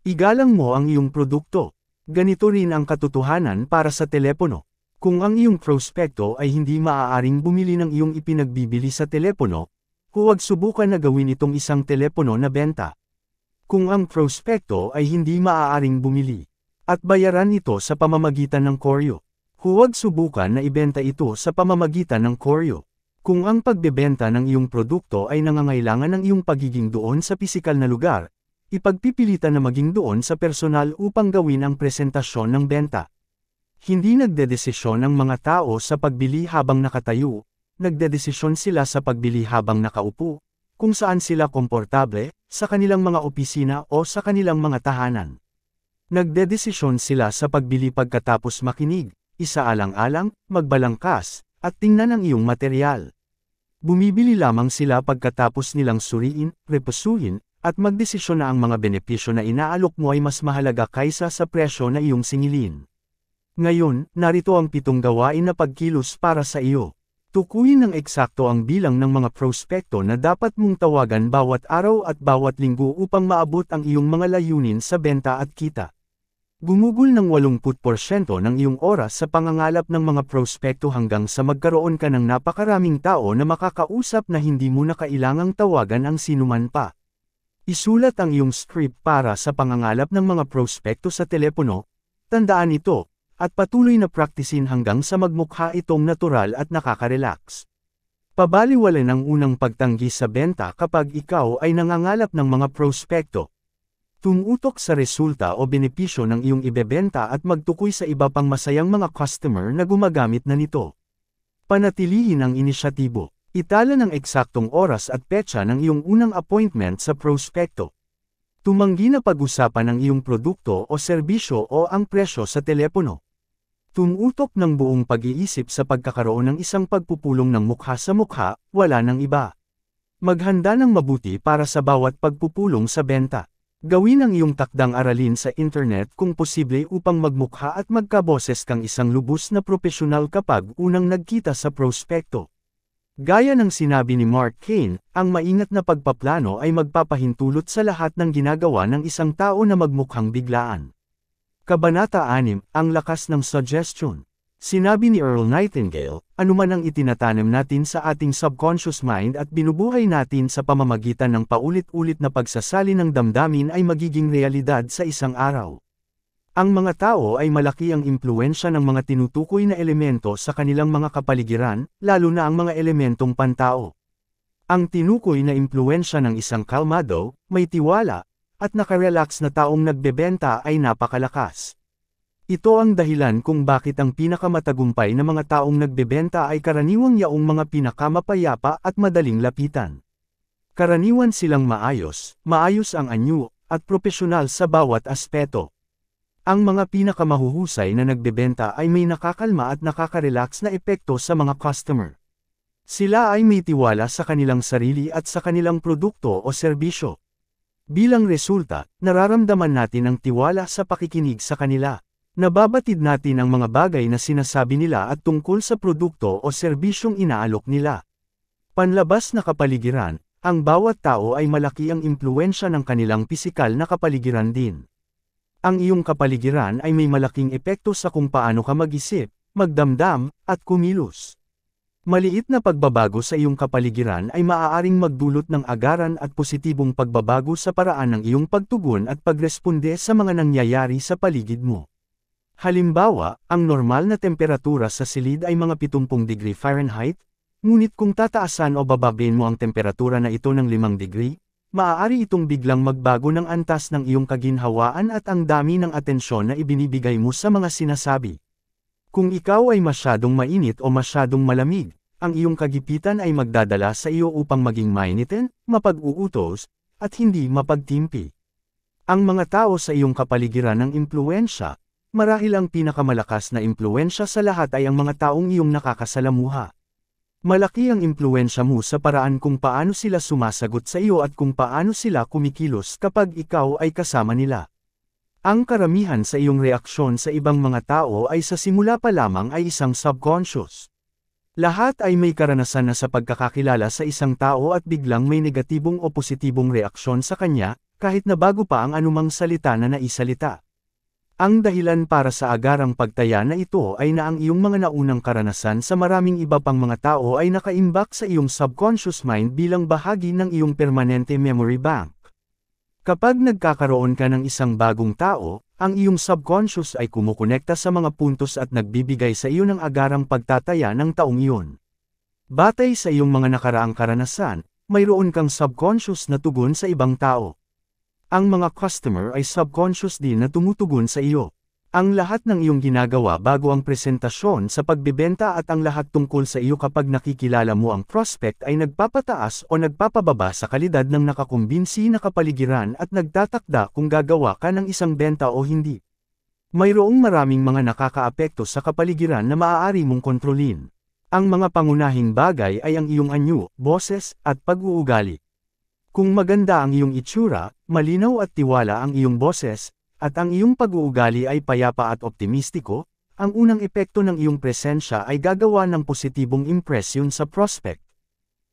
Igalang mo ang iyong produkto. Ganito rin ang katotohanan para sa telepono. Kung ang iyong prospekto ay hindi maaaring bumili ng iyong ipinagbibili sa telepono, huwag subukan na gawin itong isang telepono na benta. Kung ang prospekto ay hindi maaaring bumili, at bayaran ito sa pamamagitan ng koryo, huwag subukan na ibenta ito sa pamamagitan ng koryo. Kung ang pagbebenta ng iyong produkto ay nangangailangan ng iyong pagiging doon sa pisikal na lugar, ipagpipilitan na maging doon sa personal upang gawin ang presentasyon ng benta. Hindi nagdedesisyon ang mga tao sa pagbili habang nakatayo, nagdedesisyon sila sa pagbili habang nakaupo, kung saan sila komportable, sa kanilang mga opisina o sa kanilang mga tahanan. Nagdedesisyon sila sa pagbili pagkatapos makinig, isaalang-alang, magbalangkas, at tingnan ang iyong materyal. Bumibili lamang sila pagkatapos nilang suriin, repusuhin, at magdesisyon na ang mga benepisyo na inaalok mo ay mas mahalaga kaysa sa presyo na iyong singilin. Ngayon, narito ang 7 gawain na pagkilos para sa iyo. Tukuyin ng eksakto ang bilang ng mga prospekto na dapat mong tawagan bawat araw at bawat linggo upang maabot ang iyong mga layunin sa benta at kita. Gumugol ng 80% ng iyong oras sa pangangalap ng mga prospekto hanggang sa magkaroon ka ng napakaraming tao na makakausap na hindi mo na kailangang tawagan ang sinuman pa. Isulat ang iyong script para sa pangangalap ng mga prospekto sa telepono, tandaan ito, at patuloy na praktisin hanggang sa magmukha itong natural at nakaka-relax. Pabaliwala ng unang pagtanggi sa benta kapag ikaw ay nangangalap ng mga prospekto. Tumutok sa resulta o benepisyo ng iyong ibebenta at magtukoy sa iba pang masayang mga customer na gumagamit na nito. Panatilihin ang inisyatibo. Itala ng eksaktong oras at petsa ng iyong unang appointment sa prospekto. Tumanggi na pag-usapan ang iyong produkto o serbisyo o ang presyo sa telepono. Tumutok ng buong pag-iisip sa pagkakaroon ng isang pagpupulong ng mukha sa mukha, wala nang iba. Maghanda ng mabuti para sa bawat pagpupulong sa benta. Gawin ang iyong takdang aralin sa internet kung posible upang magmukha at magkaboses kang isang lubos na propesyonal kapag unang nagkita sa prospekto. Gaya ng sinabi ni Mark Kane, ang maingat na pagpaplano ay magpapahintulot sa lahat ng ginagawa ng isang tao na magmukhang biglaan. Kabanata 6, ang lakas ng suggestion. Sinabi ni Earl Nightingale, anuman ang itinatanim natin sa ating subconscious mind at binubuhay natin sa pamamagitan ng paulit-ulit na pagsasali ng damdamin ay magiging realidad sa isang araw. Ang mga tao ay malaki ang impluwensya ng mga tinutukoy na elemento sa kanilang mga kapaligiran, lalo na ang mga elementong pantao. Ang tinukoy na impluwensya ng isang kalmado, may tiwala, at nakarelax na taong nagbebenta ay napakalakas. Ito ang dahilan kung bakit ang pinakamatagumpay na mga taong nagbebenta ay karaniwang yaong mga pinakamapayapa at madaling lapitan. Karaniwan silang maayos ang anyo, at propesyonal sa bawat aspeto. Ang mga pinakamahuhusay na nagbebenta ay may nakakalma at nakaka-relax na epekto sa mga customer. Sila ay may tiwala sa kanilang sarili at sa kanilang produkto o serbisyo. Bilang resulta, nararamdaman natin ang tiwala sa pakikinig sa kanila. Nababatid natin ang mga bagay na sinasabi nila at tungkol sa produkto o serbisyong inaalok nila. Panlabas na kapaligiran, ang bawat tao ay malaki ang impluwensya ng kanilang pisikal na kapaligiran din. Ang iyong kapaligiran ay may malaking epekto sa kung paano ka mag-isip, magdamdam, at kumilos. Maliit na pagbabago sa iyong kapaligiran ay maaaring magdulot ng agaran at positibong pagbabago sa paraan ng iyong pagtugon at pagresponde sa mga nangyayari sa paligid mo. Halimbawa, ang normal na temperatura sa silid ay mga 70 degree Fahrenheit, ngunit kung tataasan o bababain mo ang temperatura na ito ng 5 degree, maaari itong biglang magbago ng antas ng iyong kaginhawaan at ang dami ng atensyon na ibinibigay mo sa mga sinasabi. Kung ikaw ay masyadong mainit o masyadong malamig, ang iyong kagipitan ay magdadala sa iyo upang maging mainitin, mapag-uutos, at hindi mapagtimpi. Ang mga tao sa iyong kapaligiran ng impluwensya, marahil ang pinakamalakas na impluwensya sa lahat ay ang mga taong iyong nakakasalamuha. Malaki ang impluwensya mo sa paraan kung paano sila sumasagot sa iyo at kung paano sila kumikilos kapag ikaw ay kasama nila. Ang karamihan sa iyong reaksyon sa ibang mga tao ay sa simula pa lamang ay isang subconscious. Lahat ay may karanasan na sa pagkakakilala sa isang tao at biglang may negatibong o positibong reaksyon sa kanya, kahit na bago pa ang anumang salita na naisalita. Ang dahilan para sa agarang pagtaya na ito ay na ang iyong mga naunang karanasan sa maraming iba pang mga tao ay nakaimbak sa iyong subconscious mind bilang bahagi ng iyong permanente memory bank. Kapag nagkakaroon ka ng isang bagong tao, ang iyong subconscious ay kumukonekta sa mga puntos at nagbibigay sa iyo ng agarang pagtataya ng taong iyon. Batay sa iyong mga nakaraang karanasan, mayroon kang subconscious na tugon sa ibang tao. Ang mga customer ay subconscious din na tumutugon sa iyo. Ang lahat ng iyong ginagawa bago ang presentasyon sa pagbebenta at ang lahat tungkol sa iyo kapag nakikilala mo ang prospect ay nagpapataas o nagpapababa sa kalidad ng nakakumbinsi na kapaligiran at nagtatakda kung gagawa ka ng isang benta o hindi. Mayroong maraming mga nakakaapekto sa kapaligiran na maaari mong kontrolin. Ang mga pangunahing bagay ay ang iyong anyo, boses, at pag-uugali. Kung maganda ang iyong itsura, malinaw at tiwala ang iyong boses, at ang iyong pag-uugali ay payapa at optimistiko, ang unang epekto ng iyong presensya ay gagawa ng positibong impresyon sa prospect.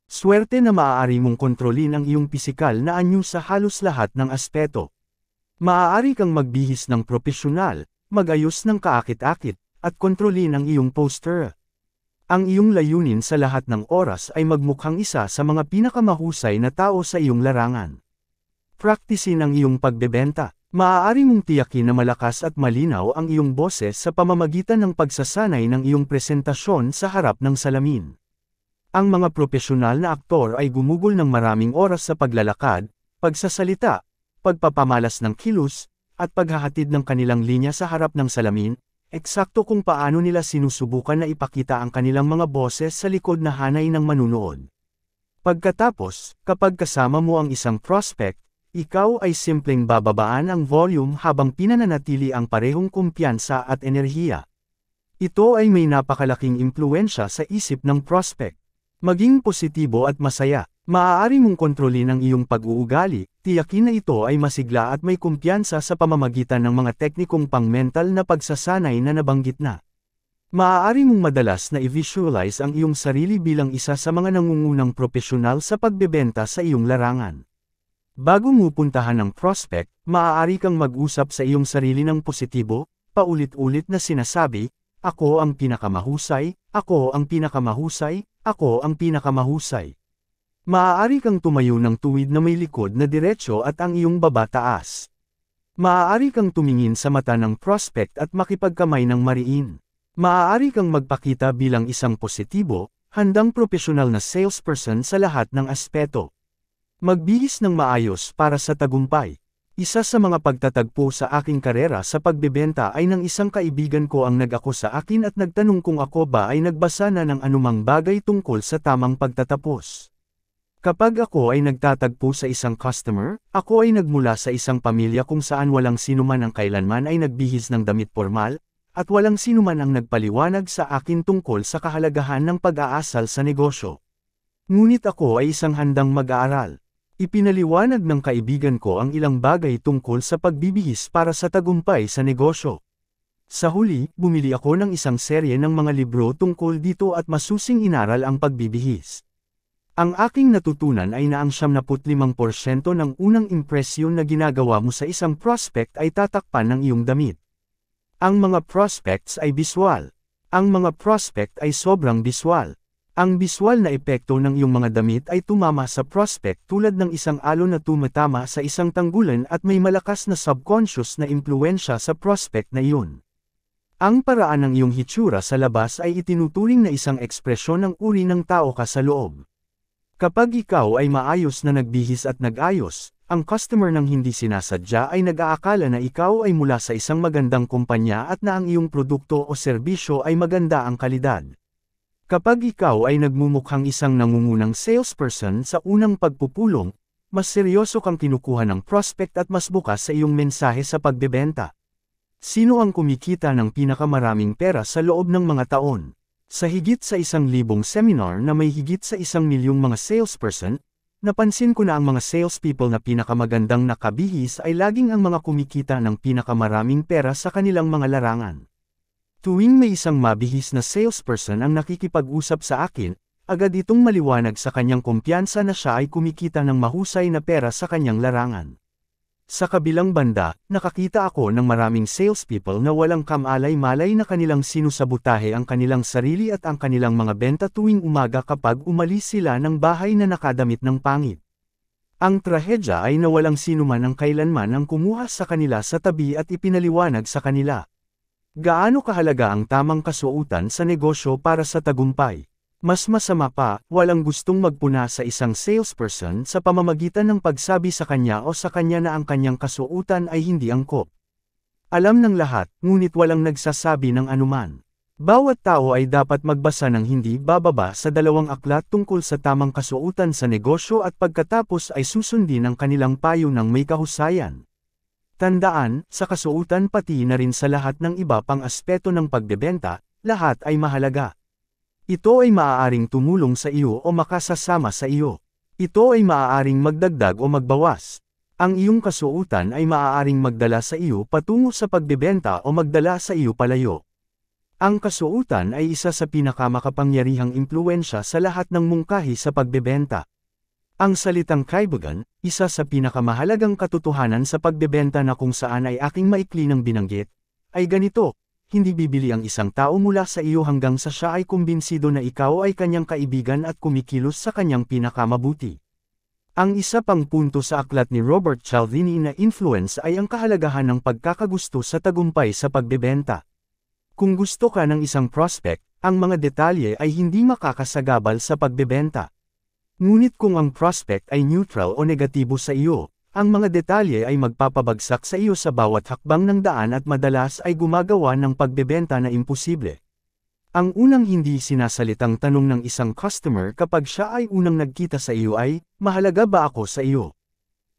Swerte na maaari mong kontrolin ang iyong pisikal na anyo sa halos lahat ng aspeto. Maaari kang magbihis ng propesyonal, magayos ng kaakit-akit, at kontrolin ang iyong posture. Ang iyong layunin sa lahat ng oras ay magmukhang isa sa mga pinakamahusay na tao sa iyong larangan. Praktisin ang iyong pagbebenta. Maaari mong tiyakin na malakas at malinaw ang iyong boses sa pamamagitan ng pagsasanay ng iyong presentasyon sa harap ng salamin. Ang mga propesyonal na aktor ay gumugol ng maraming oras sa paglalakad, pagsasalita, pagpapamalas ng kilos, at paghahatid ng kanilang linya sa harap ng salamin, eksakto kung paano nila sinusubukan na ipakita ang kanilang mga boses sa likod na hanay ng manunood. Pagkatapos, kapag kasama mo ang isang prospect, ikaw ay simpleng bababaan ang volume habang pinananatili ang parehong kumpiyansa at enerhiya. Ito ay may napakalaking impluwensya sa isip ng prospect. Maging positibo at masaya. Maaari mong kontrolin ang iyong pag-uugali, tiyakin na ito ay masigla at may kumpiyansa sa pamamagitan ng mga teknikong pang-mental na pagsasanay na nabanggit na. Maaari mong madalas na i-visualize ang iyong sarili bilang isa sa mga nangungunang propesyonal sa pagbebenta sa iyong larangan. Bago mo puntahan ang prospect, maaari kang mag-usap sa iyong sarili ng positibo, paulit-ulit na sinasabi, "Ako ang pinakamahusay, ako ang pinakamahusay, ako ang pinakamahusay." Maaari kang tumayo ng tuwid na may likod na diretsyo at ang iyong baba taas. Maaari kang tumingin sa mata ng prospect at makipagkamay ng mariin. Maaari kang magpakita bilang isang positibo, handang propesyonal na salesperson sa lahat ng aspeto. Magbihis ng maayos para sa tagumpay. Isa sa mga pagtatagpo sa aking karera sa pagbebenta ay ng isang kaibigan ko ang nag-ako sa akin at nagtanong kung ako ba ay nagbasa na ng anumang bagay tungkol sa tamang pagtatapos. Kapag ako ay nagtatagpo sa isang customer, ako ay nagmula sa isang pamilya kung saan walang sinuman ang kailanman ay nagbihis ng damit formal, at walang sinuman ang nagpaliwanag sa akin tungkol sa kahalagahan ng pag-aasal sa negosyo. Ngunit ako ay isang handang mag-aaral. Ipinaliwanag ng kaibigan ko ang ilang bagay tungkol sa pagbibihis para sa tagumpay sa negosyo. Sa huli, bumili ako ng isang serye ng mga libro tungkol dito at masusing inaral ang pagbibihis. Ang aking natutunan ay na ang 75% ng unang impresyon na ginagawa mo sa isang prospect ay tatakpan ng iyong damit. Ang mga prospects ay biswal. Ang mga prospect ay sobrang biswal. Ang biswal na epekto ng iyong mga damit ay tumama sa prospect tulad ng isang alon na tumatama sa isang tanggulan at may malakas na subconscious na impluensya sa prospect na iyon. Ang paraan ng iyong hitsura sa labas ay itinuturing na isang ekspresyon ng uri ng tao ka sa loob. Kapag ikaw ay maayos na nagbihis at nag-ayos, ang customer ng hindi sinasadya ay nag-aakala na ikaw ay mula sa isang magandang kumpanya at na ang iyong produkto o serbisyo ay maganda ang kalidad. Kapag ikaw ay nagmumukhang isang nangungunang salesperson sa unang pagpupulong, mas seryoso kang kinukuha ng prospect at mas bukas sa iyong mensahe sa pagbebenta. Sino ang kumikita ng pinakamaraming pera sa loob ng mga taon? Sa higit sa 1,000 seminar na may higit sa 1,000,000 mga salesperson, napansin ko na ang mga salespeople na pinakamagandang nakabihis ay laging ang mga kumikita ng pinakamaraming pera sa kanilang mga larangan. Tuwing may isang mabihis na salesperson ang nakikipag-usap sa akin, agad itong maliwanag sa kanyang kumpiyansa na siya ay kumikita ng mahusay na pera sa kanyang larangan. Sa kabilang banda, nakakita ako ng maraming salespeople na walang kamalay-malay na kanilang sinusabutahe ang kanilang sarili at ang kanilang mga benta tuwing umaga kapag umalis sila ng bahay na nakadamit ng pangit. Ang trahedya ay na walang sinuman ang kailanman ang kumuha sa kanila sa tabi at ipinaliwanag sa kanila. Gaano kahalaga ang tamang kasuotan sa negosyo para sa tagumpay? Mas masama pa, walang gustong magpuna sa isang salesperson sa pamamagitan ng pagsabi sa kanya o sa kanya na ang kanyang kasuotan ay hindi angkop. Alam ng lahat, ngunit walang nagsasabi ng anuman. Bawat tao ay dapat magbasa ng hindi bababa sa 2 aklat tungkol sa tamang kasuotan sa negosyo at pagkatapos ay susundin ang kanilang payo ng may kahusayan. Tandaan, sa kasuotan pati na rin sa lahat ng iba pang aspeto ng pagbebenta, lahat ay mahalaga. Ito ay maaaring tumulong sa iyo o makasasama sa iyo. Ito ay maaaring magdagdag o magbawas. Ang iyong kasuotan ay maaaring magdala sa iyo patungo sa pagbebenta o magdala sa iyo palayo. Ang kasuotan ay isa sa pinakamakapangyarihang impluwensya sa lahat ng mungkahi sa pagbebenta. Ang salitang kaibigan, isa sa pinakamahalagang katotohanan sa pagbebenta na kung saan ay aking maikli ng binanggit, ay ganito, hindi bibili ang isang tao mula sa iyo hanggang sa siya ay kumbinsido na ikaw ay kanyang kaibigan at kumikilos sa kanyang pinakamabuti. Ang isa pang punto sa aklat ni Robert Cialdini na influence ay ang kahalagahan ng pagkakagusto sa tagumpay sa pagbebenta. Kung gusto ka ng isang prospect, ang mga detalye ay hindi makakasagabal sa pagbebenta. Ngunit kung ang prospect ay neutral o negatibo sa iyo, ang mga detalye ay magpapabagsak sa iyo sa bawat hakbang ng daan at madalas ay gumagawa ng pagbebenta na imposible. Ang unang hindi sinasalitang tanong ng isang customer kapag siya ay unang nagkita sa iyo ay, mahalaga ba ako sa iyo?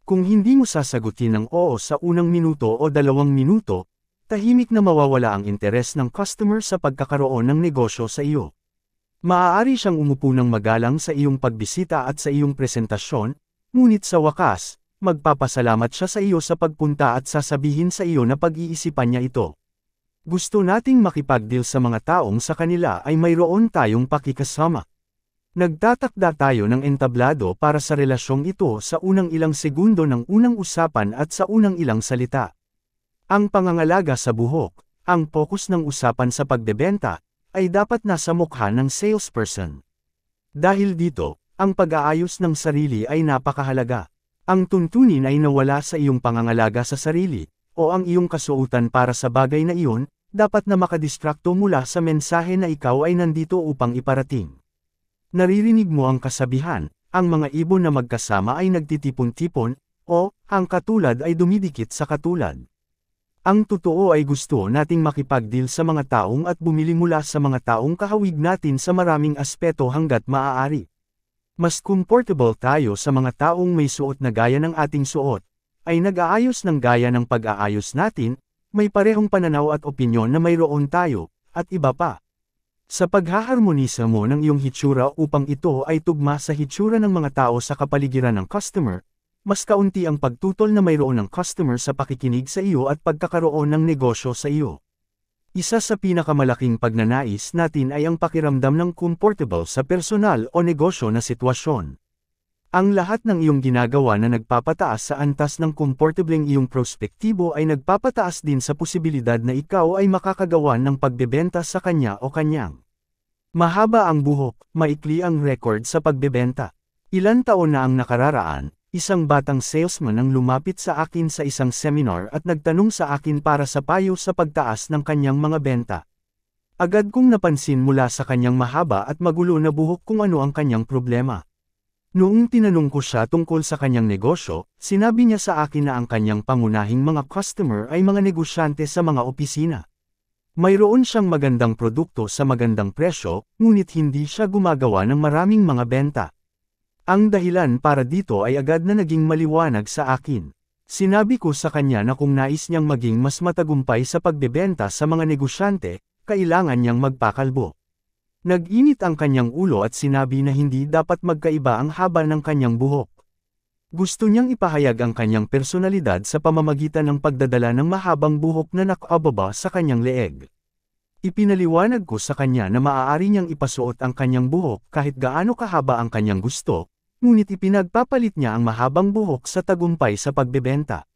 Kung hindi mo sasagutin ng oo sa unang minuto o 2 minuto, tahimik na mawawala ang interes ng customer sa pagkakaroon ng negosyo sa iyo. Maaari siyang umupo ng magalang sa iyong pagbisita at sa iyong presentasyon, ngunit sa wakas, magpapasalamat siya sa iyo sa pagpunta at sasabihin sa iyo na pag-iisipan niya ito. Gusto nating makipag-deal sa mga taong sa kanila ay mayroon tayong pakikasama. Nagtatakda tayo ng entablado para sa relasyong ito sa unang ilang segundo ng unang usapan at sa unang ilang salita. Ang pangangalaga sa buhok, ang focus ng usapan sa pagbebenta, ay dapat nasa mukha ng salesperson. Dahil dito, ang pag-aayos ng sarili ay napakahalaga. Ang tuntunin ay nawala sa iyong pangangalaga sa sarili, o ang iyong kasuotan para sa bagay na iyon, dapat na makadistraktto mula sa mensahe na ikaw ay nandito upang iparating. Naririnig mo ang kasabihan, ang mga ibon na magkasama ay nagtitipon-tipon, o, ang katulad ay dumidikit sa katulad. Ang totoo ay gusto nating makipag-deal sa mga taong at bumili mula sa mga taong kahawig natin sa maraming aspeto hanggat maaari. Mas comfortable tayo sa mga taong may suot na gaya ng ating suot, ay nag-aayos ng gaya ng pag-aayos natin, may parehong pananaw at opinyon na mayroon tayo, at iba pa. Sa paghaharmonisa mo ng iyong hitsura upang ito ay tugma sa hitsura ng mga tao sa kapaligiran ng customer, mas kaunti ang pagtutol na mayroon ng customer sa pakikinig sa iyo at pagkakaroon ng negosyo sa iyo. Isa sa pinakamalaking pagnanais natin ay ang pakiramdam ng comfortable sa personal o negosyo na sitwasyon. Ang lahat ng iyong ginagawa na nagpapataas sa antas ng komportableng iyong prospektibo ay nagpapataas din sa posibilidad na ikaw ay makakagawa ng pagbebenta sa kanya o kanyang. Mahaba ang buhok, maikli ang record sa pagbebenta. Ilan taon na ang nakararaan, isang batang salesman ang lumapit sa akin sa isang seminar at nagtanong sa akin para sa payo sa pagtaas ng kanyang mga benta. Agad kong napansin mula sa kanyang mahaba at magulo na buhok kung ano ang kanyang problema. Noong tinanong ko siya tungkol sa kanyang negosyo, sinabi niya sa akin na ang kanyang pangunahing mga customer ay mga negosyante sa mga opisina. Mayroon siyang magandang produkto sa magandang presyo, ngunit hindi siya gumagawa ng maraming mga benta. Ang dahilan para dito ay agad na naging maliwanag sa akin. Sinabi ko sa kanya na kung nais niyang maging mas matagumpay sa pagbebenta sa mga negosyante, kailangan niyang magpakalbo. Nag-init ang kanyang ulo at sinabi na hindi dapat magkaiba ang haba ng kanyang buhok. Gusto niyang ipahayag ang kanyang personalidad sa pamamagitan ng pagdadala ng mahabang buhok na nakababa sa kanyang leeg. Ipinaliwanag ko sa kanya na maaari niyang ipasuot ang kanyang buhok kahit gaano kahaba ang kanyang gusto, ngunit ipinagpapalit niya ang mahabang buhok sa tagumpay sa pagbebenta.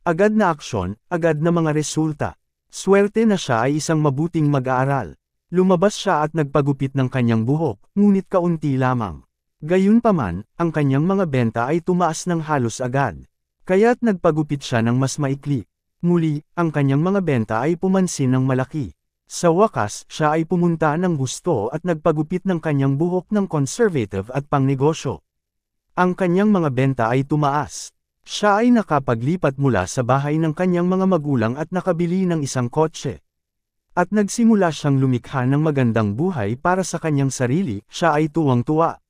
Agad na aksyon, agad na mga resulta. Swerte na siya ay isang mabuting mag-aaral. Lumabas siya at nagpagupit ng kanyang buhok, ngunit kaunti lamang. Gayunpaman, ang kanyang mga benta ay tumaas ng halos agad. Kaya't nagpagupit siya ng mas maikli. Muli, ang kanyang mga benta ay pumansin ng malaki. Sa wakas, siya ay pumunta ng gusto at nagpagupit ng kanyang buhok ng conservative at pangnegosyo. Ang kanyang mga benta ay tumaas. Siya ay nakapaglipat mula sa bahay ng kanyang mga magulang at nakabili ng isang kotse. At nagsimula siyang lumikha ng magandang buhay para sa kanyang sarili, siya ay tuwang-tuwa.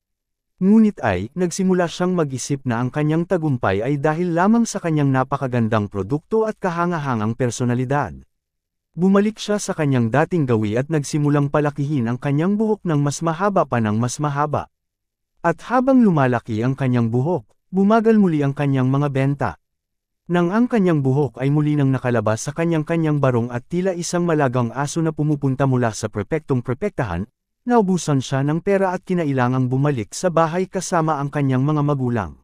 Ngunit nagsimula siyang mag-isip na ang kanyang tagumpay ay dahil lamang sa kanyang napakagandang produkto at kahangahangang personalidad. Bumalik siya sa kanyang dating gawi at nagsimulang palakihin ang kanyang buhok ng mas mahaba pa ng mas mahaba. At habang lumalaki ang kanyang buhok, bumagal muli ang kanyang mga benta. Nang ang kanyang buhok ay muli nang nakalabas sa kanyang barong at tila isang malagang aso na pumupunta mula sa perpektong perpektahan, naubusan siya ng pera at kinailangang bumalik sa bahay kasama ang kanyang mga magulang.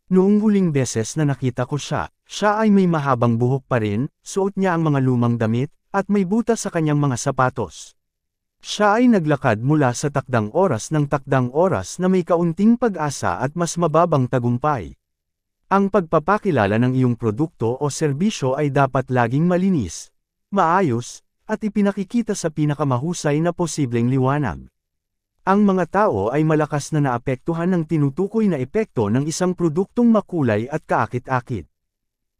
Noong huling beses na nakita ko siya ay may mahabang buhok pa rin, suot niya ang mga lumang damit, at may butas sa kanyang mga sapatos. Siya ay naglakad mula sa takdang oras na may kaunting pag-asa at mas mababang tagumpay. Ang pagpapakilala ng iyong produkto o serbisyo ay dapat laging malinis, maayos, at ipinakikita sa pinakamahusay na posibleng liwanag. Ang mga tao ay malakas na naapektuhan ng tinutukoy na epekto ng isang produktong makulay at kaakit-akit.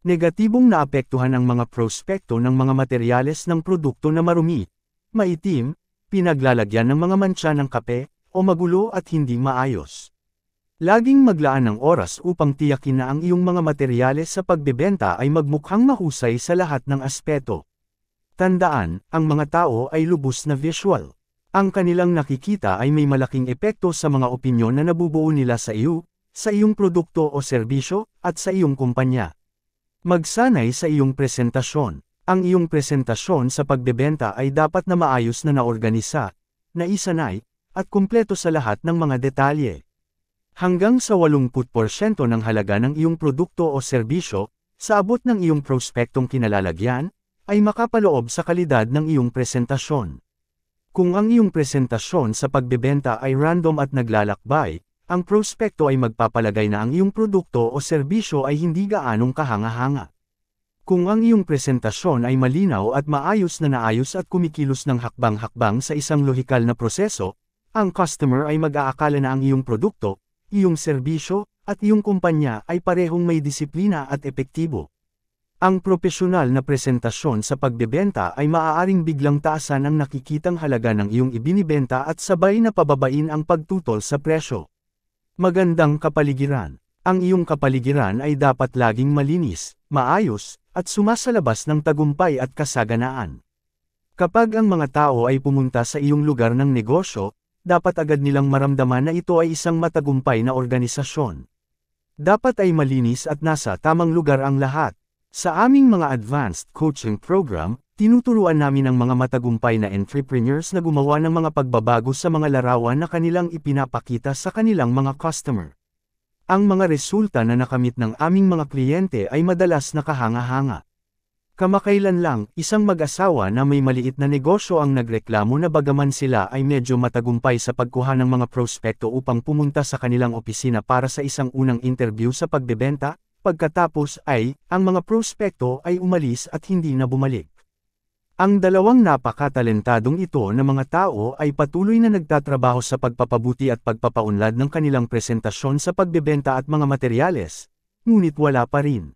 Negatibong naapektuhan ang mga prospekto ng mga materyales ng produkto na marumi, maitim, pinaglalagyan ng mga mantsa ng kape, o magulo at hindi maayos. Laging maglaan ng oras upang tiyakin na ang iyong mga materyales sa pagbebenta ay magmukhang mahusay sa lahat ng aspeto. Tandaan, ang mga tao ay lubos na visual. Ang kanilang nakikita ay may malaking epekto sa mga opinyon na nabubuo nila sa iyo, sa iyong produkto o serbisyo, at sa iyong kumpanya. Magsanay sa iyong presentasyon. Ang iyong presentasyon sa pagbebenta ay dapat na maayos na naorganisa, naisanay, at kumpleto sa lahat ng mga detalye. Hanggang sa 80% ng halaga ng iyong produkto o serbisyo, sa abot ng iyong prospektong kinalalagyan, ay makapaloob sa kalidad ng iyong presentasyon. Kung ang iyong presentasyon sa pagbebenta ay random at naglalakbay, ang prospekto ay magpapalagay na ang iyong produkto o serbisyo ay hindi gaanong kahanga-hanga. Kung ang iyong presentasyon ay malinaw at maayos na naayos at kumikilos ng hakbang-hakbang sa isang lohikal na proseso, ang customer ay mag-aakala na ang iyong produkto, iyong serbisyo, at iyong kumpanya ay parehong may disiplina at epektibo. Ang propesyonal na presentasyon sa pagbebenta ay maaaring biglang taasan ang nakikitang halaga ng iyong ibinibenta at sabay na pababain ang pagtutol sa presyo. Magandang kapaligiran. Ang iyong kapaligiran ay dapat laging malinis, maayos, at sumasalabas ng tagumpay at kasaganaan. Kapag ang mga tao ay pumunta sa iyong lugar ng negosyo, dapat agad nilang maramdaman na ito ay isang matagumpay na organisasyon. Dapat ay malinis at nasa tamang lugar ang lahat. Sa aming mga advanced coaching program, tinuturuan namin ang mga matagumpay na entrepreneurs na gumawa ng mga pagbabago sa mga larawan na kanilang ipinapakita sa kanilang mga customer. Ang mga resulta na nakamit ng aming mga kliyente ay madalas nakahanga-hanga. Kamakailan lang, isang mag-asawa na may maliit na negosyo ang nagreklamo na bagaman sila ay medyo matagumpay sa pagkuha ng mga prospekto upang pumunta sa kanilang opisina para sa isang unang interview sa pagbebenta, pagkatapos ay, ang mga prospekto ay umalis at hindi na bumalik. Ang dalawang napakatalentadong ito na mga tao ay patuloy na nagtatrabaho sa pagpapabuti at pagpapaunlad ng kanilang presentasyon sa pagbebenta at mga materyales, ngunit wala pa rin.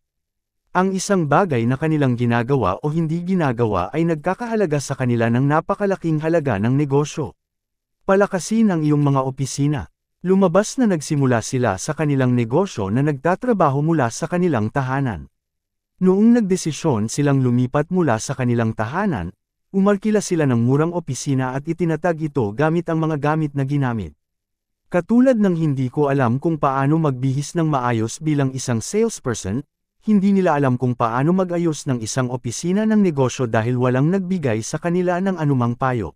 Ang isang bagay na kanilang ginagawa o hindi ginagawa ay nagkakahalaga sa kanila ng napakalaking halaga ng negosyo. Palakasin ang iyong mga opisina. Lumabas na nagsimula sila sa kanilang negosyo na nagtatrabaho mula sa kanilang tahanan. Noong nagdesisyon silang lumipat mula sa kanilang tahanan, umarkila sila ng murang opisina at itinatag ito gamit ang mga gamit na ginamit. Katulad ng hindi ko alam kung paano magbihis ng maayos bilang isang salesperson, hindi nila alam kung paano mag-ayos ng isang opisina ng negosyo dahil walang nagbigay sa kanila ng anumang payo.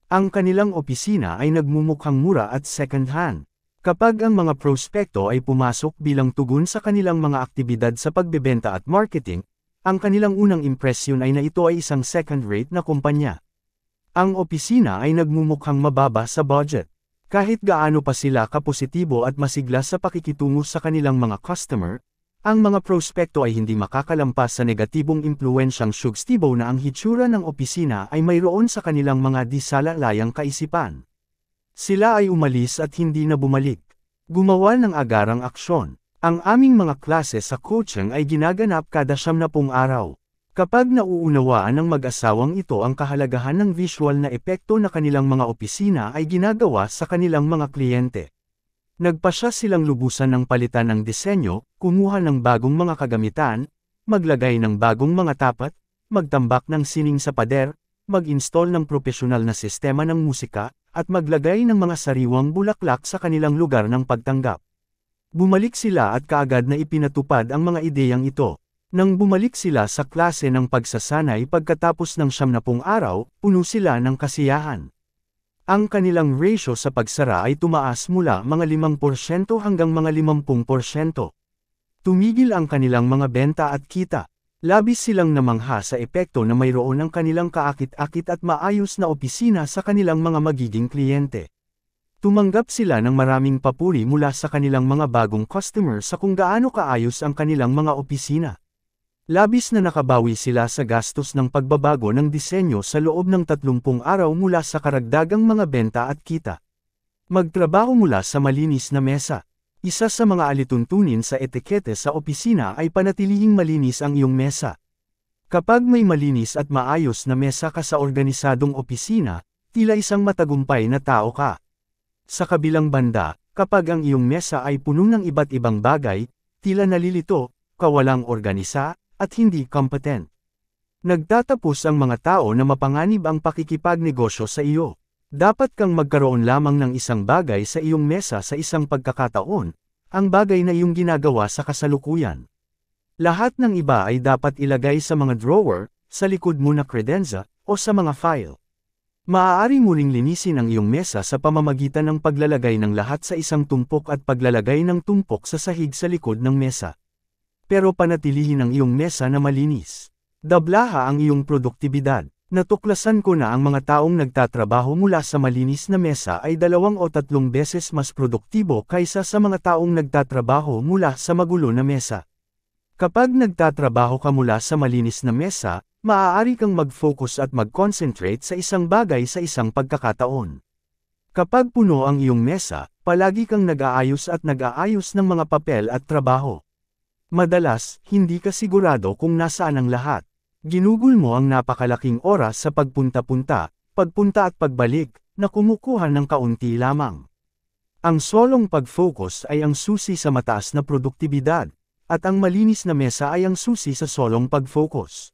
Ang kanilang opisina ay nagmumukhang mura at second-hand. Kapag ang mga prospekto ay pumasok bilang tugon sa kanilang mga aktibidad sa pagbebenta at marketing, ang kanilang unang impresyon ay na ito ay isang second-rate na kumpanya. Ang opisina ay nagmumukhang mababa sa budget. Kahit gaano pa sila kapositibo at masigla sa pakikitungo sa kanilang mga customer, ang mga prospekto ay hindi makakalampas sa negatibong impluensyang sugestibo na ang hitsura ng opisina ay mayroon sa kanilang mga disalalayang kaisipan. Sila ay umalis at hindi na bumalik. Gumawa ng agarang aksyon. Ang aming mga klase sa coaching ay ginaganap kada 70 araw. Kapag nauunawaan ng mag-asawang ito ang kahalagahan ng visual na epekto na kanilang mga opisina ay ginagawa sa kanilang mga kliyente. Nagpasya silang lubusan ng palitan ng disenyo, kumuha ng bagong mga kagamitan, maglagay ng bagong mga tapat, magtambak ng sining sa pader, mag-install ng propesyonal na sistema ng musika, at maglagay ng mga sariwang bulaklak sa kanilang lugar ng pagtanggap. Bumalik sila at kaagad na ipinatupad ang mga ideyang ito. Nang bumalik sila sa klase ng pagsasanay pagkatapos ng 70 araw, puno sila ng kasiyahan. Ang kanilang ratio sa pagsara ay tumaas mula mga 5% hanggang mga 50%. Tumigil ang kanilang mga benta at kita. Labis silang namangha sa epekto na mayroon ang kanilang kaakit-akit at maayos na opisina sa kanilang mga magiging kliyente. Tumanggap sila ng maraming papuri mula sa kanilang mga bagong customer sa kung gaano kaayos ang kanilang mga opisina. Labis na nakabawi sila sa gastos ng pagbabago ng disenyo sa loob ng 30 araw mula sa karagdagang mga benta at kita. Magtrabaho mula sa malinis na mesa. Isa sa mga alituntunin sa etikete sa opisina ay panatilihing malinis ang iyong mesa. Kapag may malinis at maayos na mesa ka sa organisadong opisina, tila isang matagumpay na tao ka. Sa kabilang banda, kapag ang iyong mesa ay puno ng iba't ibang bagay, tila nalilito, kawalang organisa, at hindi competent. Nagtatapos ang mga tao na mapanganib ang pakikipagnegosyo sa iyo. Dapat kang magkaroon lamang ng isang bagay sa iyong mesa sa isang pagkakataon, ang bagay na iyong ginagawa sa kasalukuyan. Lahat ng iba ay dapat ilagay sa mga drawer, sa likod mo na kredenza, o sa mga file. Maaari mo ring linisin ang iyong mesa sa pamamagitan ng paglalagay ng lahat sa isang tumpok at paglalagay ng tumpok sa sahig sa likod ng mesa. Pero panatilihin ang iyong mesa na malinis. Dablaha ang iyong produktibidad. Natuklasan ko na ang mga taong nagtatrabaho mula sa malinis na mesa ay 2 o 3 beses mas produktibo kaysa sa mga taong nagtatrabaho mula sa magulo na mesa. Kapag nagtatrabaho ka mula sa malinis na mesa, maaari kang mag-focus at mag-concentrate sa isang bagay sa isang pagkakataon. Kapag puno ang iyong mesa, palagi kang nag-aayos at nag-aayos ng mga papel at trabaho. Madalas, hindi ka sigurado kung nasaan ang lahat. Ginugol mo ang napakalaking oras sa pagpunta-punta, pagpunta at pagbalik, na kumukuha ng kaunti lamang. Ang solong pag-focus ay ang susi sa mataas na produktibidad, at ang malinis na mesa ay ang susi sa solong pag-focus.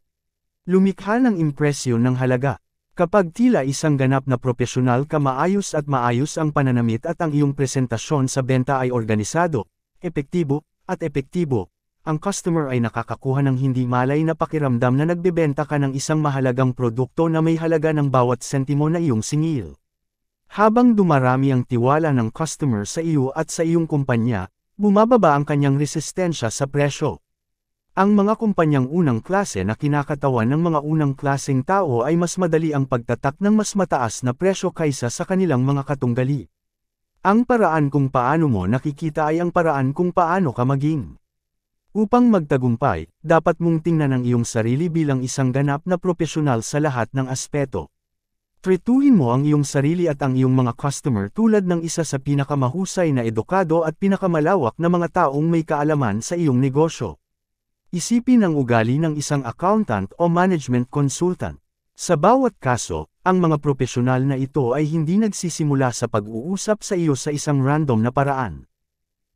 Lumikha ng impresyon ng halaga. Kapag tila isang ganap na propesyonal ka, maayos ang pananamit at ang iyong presentasyon sa benta ay organisado, epektibo, ang customer ay nakakakuha ng hindi malay na pakiramdam na nagbebenta ka ng isang mahalagang produkto na may halaga ng bawat sentimo na iyong singil. Habang dumarami ang tiwala ng customer sa iyo at sa iyong kumpanya, bumababa ang kanyang resistensya sa presyo. Ang mga kumpanyang unang klase na kinakatawan ng mga unang klaseng tao ay mas madali ang pagtatak ng mas mataas na presyo kaysa sa kanilang mga katunggali. Ang paraan kung paano mo nakikita ay ang paraan kung paano ka maging. Upang magtagumpay, dapat mong tingnan ang iyong sarili bilang isang ganap na propesyonal sa lahat ng aspeto. Treatuhin mo ang iyong sarili at ang iyong mga customer tulad ng isa sa pinakamahusay na edukado at pinakamalawak na mga taong may kaalaman sa iyong negosyo. Isipin ang ugali ng isang accountant o management consultant. Sa bawat kaso, ang mga propesyonal na ito ay hindi nagsisimula sa pag-uusap sa iyo sa isang random na paraan.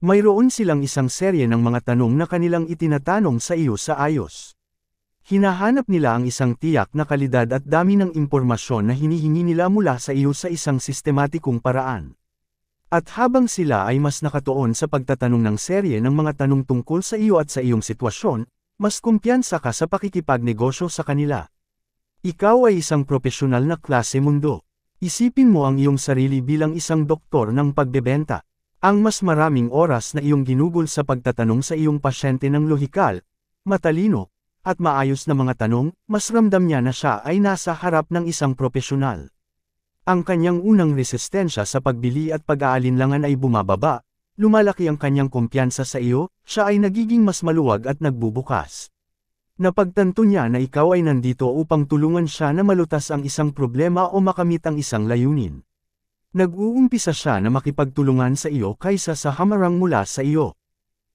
Mayroon silang isang serye ng mga tanong na kanilang itinatanong sa iyo sa ayos. Hinahanap nila ang isang tiyak na kalidad at dami ng impormasyon na hinihingi nila mula sa iyo sa isang sistematikong paraan. At habang sila ay mas nakatuon sa pagtatanong ng serye ng mga tanong tungkol sa iyo at sa iyong sitwasyon, mas kumpiyansa ka sa pakikipagnegosyo sa kanila. Ikaw ay isang propesyonal na klase mundo. Isipin mo ang iyong sarili bilang isang doktor ng pagbebenta. Ang mas maraming oras na iyong ginugol sa pagtatanong sa iyong pasyente ng lohikal, matalino, at maayos na mga tanong, mas ramdam niya na siya ay nasa harap ng isang propesyonal. Ang kanyang unang resistensya sa pagbili at pag-aalinlangan ay bumababa, lumalaki ang kanyang kumpiyansa sa iyo, siya ay nagiging mas maluwag at nagbubukas. Napagtanto niya na ikaw ay nandito upang tulungan siya na malutas ang isang problema o makamit ang isang layunin. Nag-uumpisa siya na makipagtulungan sa iyo kaysa sa hamarang mula sa iyo.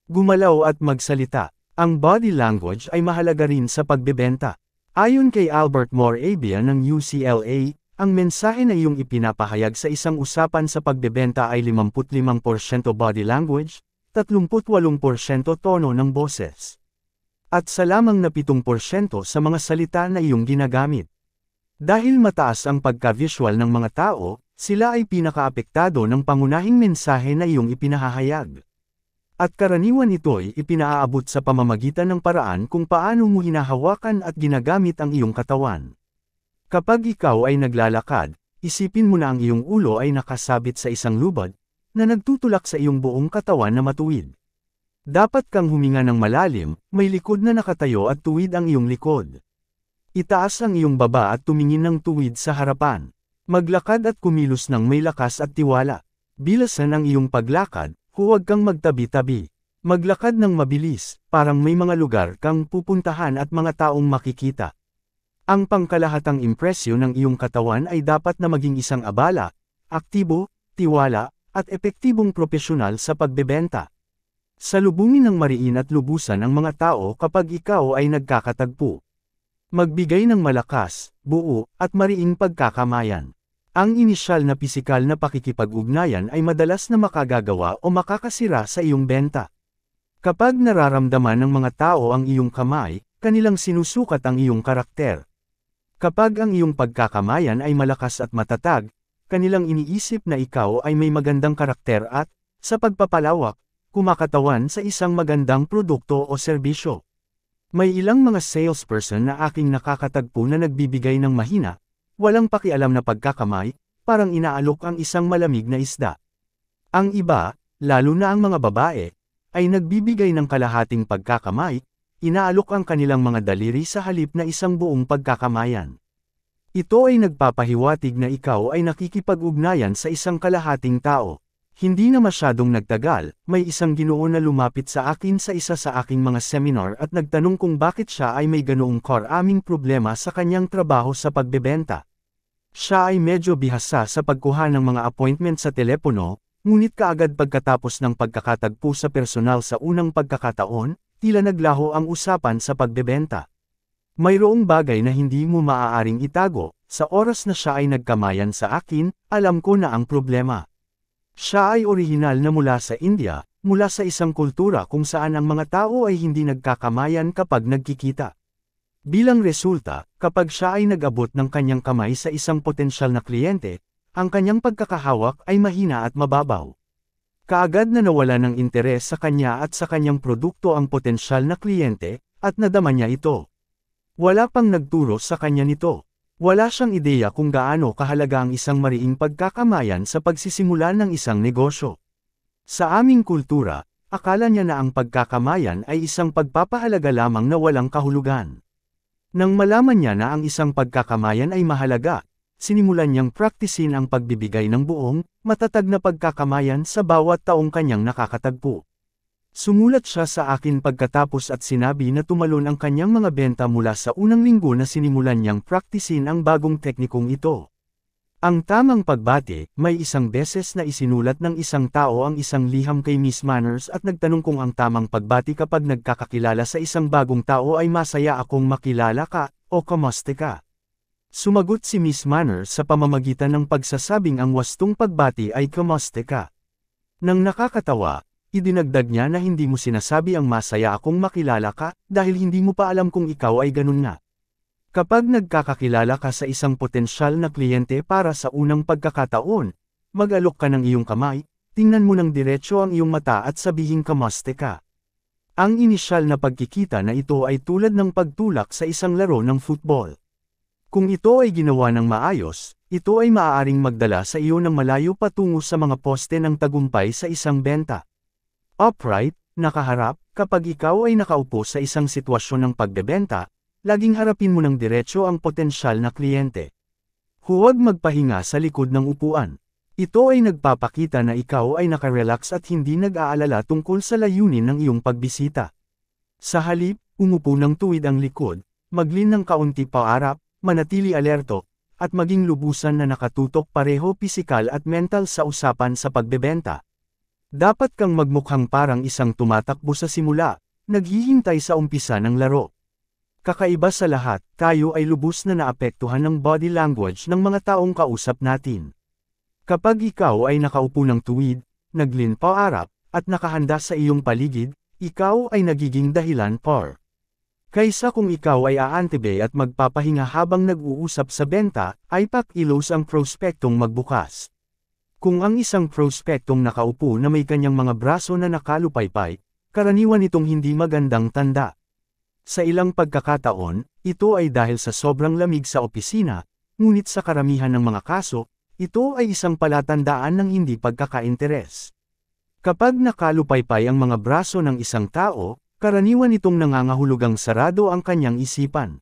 Gumalaw at magsalita. Ang body language ay mahalaga rin sa pagbebenta. Ayon kay Albert Moravia ng UCLA, ang mensahe na iyong ipinapahayag sa isang usapan sa pagbebenta ay 55% body language, 38% tono ng boses. At sa lamang na 7% sa mga salita na iyong ginagamit. Dahil mataas ang pagka-visual ng mga tao, sila ay pinakaapektado ng pangunahing mensahe na iyong ipinahahayag. At karaniwan ito'y ipinaaabot sa pamamagitan ng paraan kung paano mo hinahawakan at ginagamit ang iyong katawan. Kapag ikaw ay naglalakad, isipin mo na ang iyong ulo ay nakasabit sa isang lubad, na nagtutulak sa iyong buong katawan na matuwid. Dapat kang huminga ng malalim, may likod na nakatayo at tuwid ang iyong likod. Itaas ang iyong baba at tumingin ng tuwid sa harapan. Maglakad at kumilos ng may lakas at tiwala. Bilasan ang iyong paglakad, huwag kang magtabi-tabi. Maglakad ng mabilis, parang may mga lugar kang pupuntahan at mga taong makikita. Ang pangkalahatang impresyon ng iyong katawan ay dapat na maging isang abala, aktibo, tiwala, at epektibong propesyonal sa pagbebenta. Salubungin ng mariin at lubusan ang mga tao kapag ikaw ay nagkakatagpo. Magbigay ng malakas, buo, at mariing pagkakamayan. Ang inisyal na pisikal na pakikipag-ugnayan ay madalas na makagagawa o makakasira sa iyong benta. Kapag nararamdaman ng mga tao ang iyong kamay, kanilang sinusukat ang iyong karakter. Kapag ang iyong pagkakamayan ay malakas at matatag, kanilang iniisip na ikaw ay may magandang karakter at, sa pagpapalawak, kumakatawan sa isang magandang produkto o serbisyo. May ilang mga salesperson na aking nakakatagpo na nagbibigay ng mahina, walang pakialam na pagkakamay, parang inaalok ang isang malamig na isda. Ang iba, lalo na ang mga babae, ay nagbibigay ng kalahating pagkakamay, inaalok ang kanilang mga daliri sa halip na isang buong pagkakamayan. Ito ay nagpapahiwatig na ikaw ay nakikipag-ugnayan sa isang kalahating tao. Hindi na masyadong nagtagal, may isang Ginoo na lumapit sa akin sa isa sa aking mga seminar at nagtanong kung bakit siya ay may ganoong karaming problema sa kanyang trabaho sa pagbebenta. Siya ay medyo bihasa sa pagkuha ng mga appointment sa telepono, ngunit kaagad pagkatapos ng pagkakatagpo sa personal sa unang pagkakataon, tila naglaho ang usapan sa pagbebenta. Mayroong bagay na hindi mo maaaring itago, sa oras na siya ay nagkamayan sa akin, alam ko na ang problema. Siya ay orihinal na mula sa India, mula sa isang kultura kung saan ang mga tao ay hindi nagkakamayan kapag nagkikita. Bilang resulta, kapag siya ay nag-abot ng kanyang kamay sa isang potensyal na kliyente, ang kanyang pagkakahawak ay mahina at mababaw. Kaagad na nawala ng interes sa kanya at sa kanyang produkto ang potensyal na kliyente, at nadama niya ito. Wala pang nagturo sa kanya nito. Wala siyang ideya kung gaano kahalaga ang isang mariing pagkakamayan sa pagsisimula ng isang negosyo. Sa aming kultura, akala niya na ang pagkakamayan ay isang pagpapahalaga lamang na walang kahulugan. Nang malaman niya na ang isang pagkakamayan ay mahalaga, sinimulan niyang praktisin ang pagbibigay ng buong, matatag na pagkakamayan sa bawat taong kanyang nakakatagpo. Sumulat siya sa akin pagkatapos at sinabi na tumalon ang kanyang mga benta mula sa unang linggo na sinimulan niyang praktisin ang bagong teknikong ito. Ang tamang pagbati, may isang beses na isinulat ng isang tao ang isang liham kay Miss Manners at nagtanong kung ang tamang pagbati kapag nagkakakilala sa isang bagong tao ay masaya akong makilala ka, o kamusta ka. Sumagot si Miss Manners sa pamamagitan ng pagsasabing ang wastong pagbati ay kamusta ka. Nang nakakatawa, idinagdag niya na hindi mo sinasabi ang masaya akong makilala ka, dahil hindi mo pa alam kung ikaw ay ganun nga. Kapag nagkakakilala ka sa isang potensyal na kliyente para sa unang pagkakataon, mag-alok ka ng iyong kamay, tingnan mo ng diretso ang iyong mata at sabihing kamusta ka. Ang inisyal na pagkikita na ito ay tulad ng pagtulak sa isang laro ng football. Kung ito ay ginawa ng maayos, ito ay maaaring magdala sa iyo ng malayo patungo sa mga poste ng tagumpay sa isang benta. Upright, nakaharap, kapag ikaw ay nakaupo sa isang sitwasyon ng pagbebenta, laging harapin mo ng diretso ang potensyal na kliyente. Huwag magpahinga sa likod ng upuan. Ito ay nagpapakita na ikaw ay nakarelax at hindi nag-aalala tungkol sa layunin ng iyong pagbisita. Sa halip, umupo ng tuwid ang likod, maglin ng kaunti paarap, manatili alerto, at maging lubusan na nakatutok pareho pisikal at mental sa usapan sa pagbebenta. Dapat kang magmukhang parang isang tumatakbo sa simula, naghihintay sa umpisa ng laro. Kakaiba sa lahat, tayo ay lubos na naapektuhan ng body language ng mga taong kausap natin. Kapag ikaw ay nakaupo ng tuwid, naglin paarap, at nakahanda sa iyong paligid, ikaw ay nagiging dahilan par. Kaysa kung ikaw ay aantebe at magpapahinga habang nag-uusap sa benta, ay pakilos ang prospektong magbukas. Kung ang isang prospektong nakaupo na may kanyang mga braso na nakalupaypay, karaniwan itong hindi magandang tanda. Sa ilang pagkakataon, ito ay dahil sa sobrang lamig sa opisina, ngunit sa karamihan ng mga kaso, ito ay isang palatandaan ng hindi pagkakainteres. Kapag nakalupaypay ang mga braso ng isang tao, karaniwan itong nangangahulugang sarado ang kanyang isipan.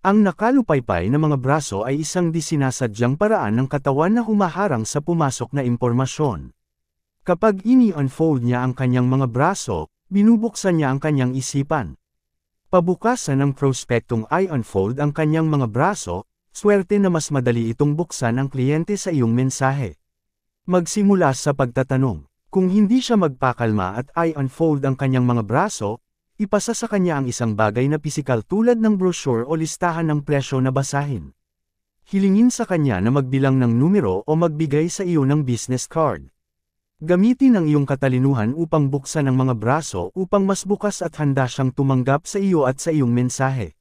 Ang nakalupaypay na mga braso ay isang disinasadyang paraan ng katawan na humaharang sa pumasok na impormasyon. Kapag ini-unfold niya ang kanyang mga braso, binubuksan niya ang kanyang isipan. Pabukasan ng prospektong i-unfold ang kanyang mga braso, swerte na mas madali itong buksan ang kliyente sa iyong mensahe. Magsimula sa pagtatanong. Kung hindi siya magpakalma at i-unfold ang kanyang mga braso, ipasa sa kanya ang isang bagay na pisikal tulad ng brochure o listahan ng presyo na basahin. Hilingin sa kanya na magbilang ng numero o magbigay sa iyo ng business card. Gamitin ang iyong katalinuhan upang buksan ang mga braso upang mas bukas at handa siyang tumanggap sa iyo at sa iyong mensahe.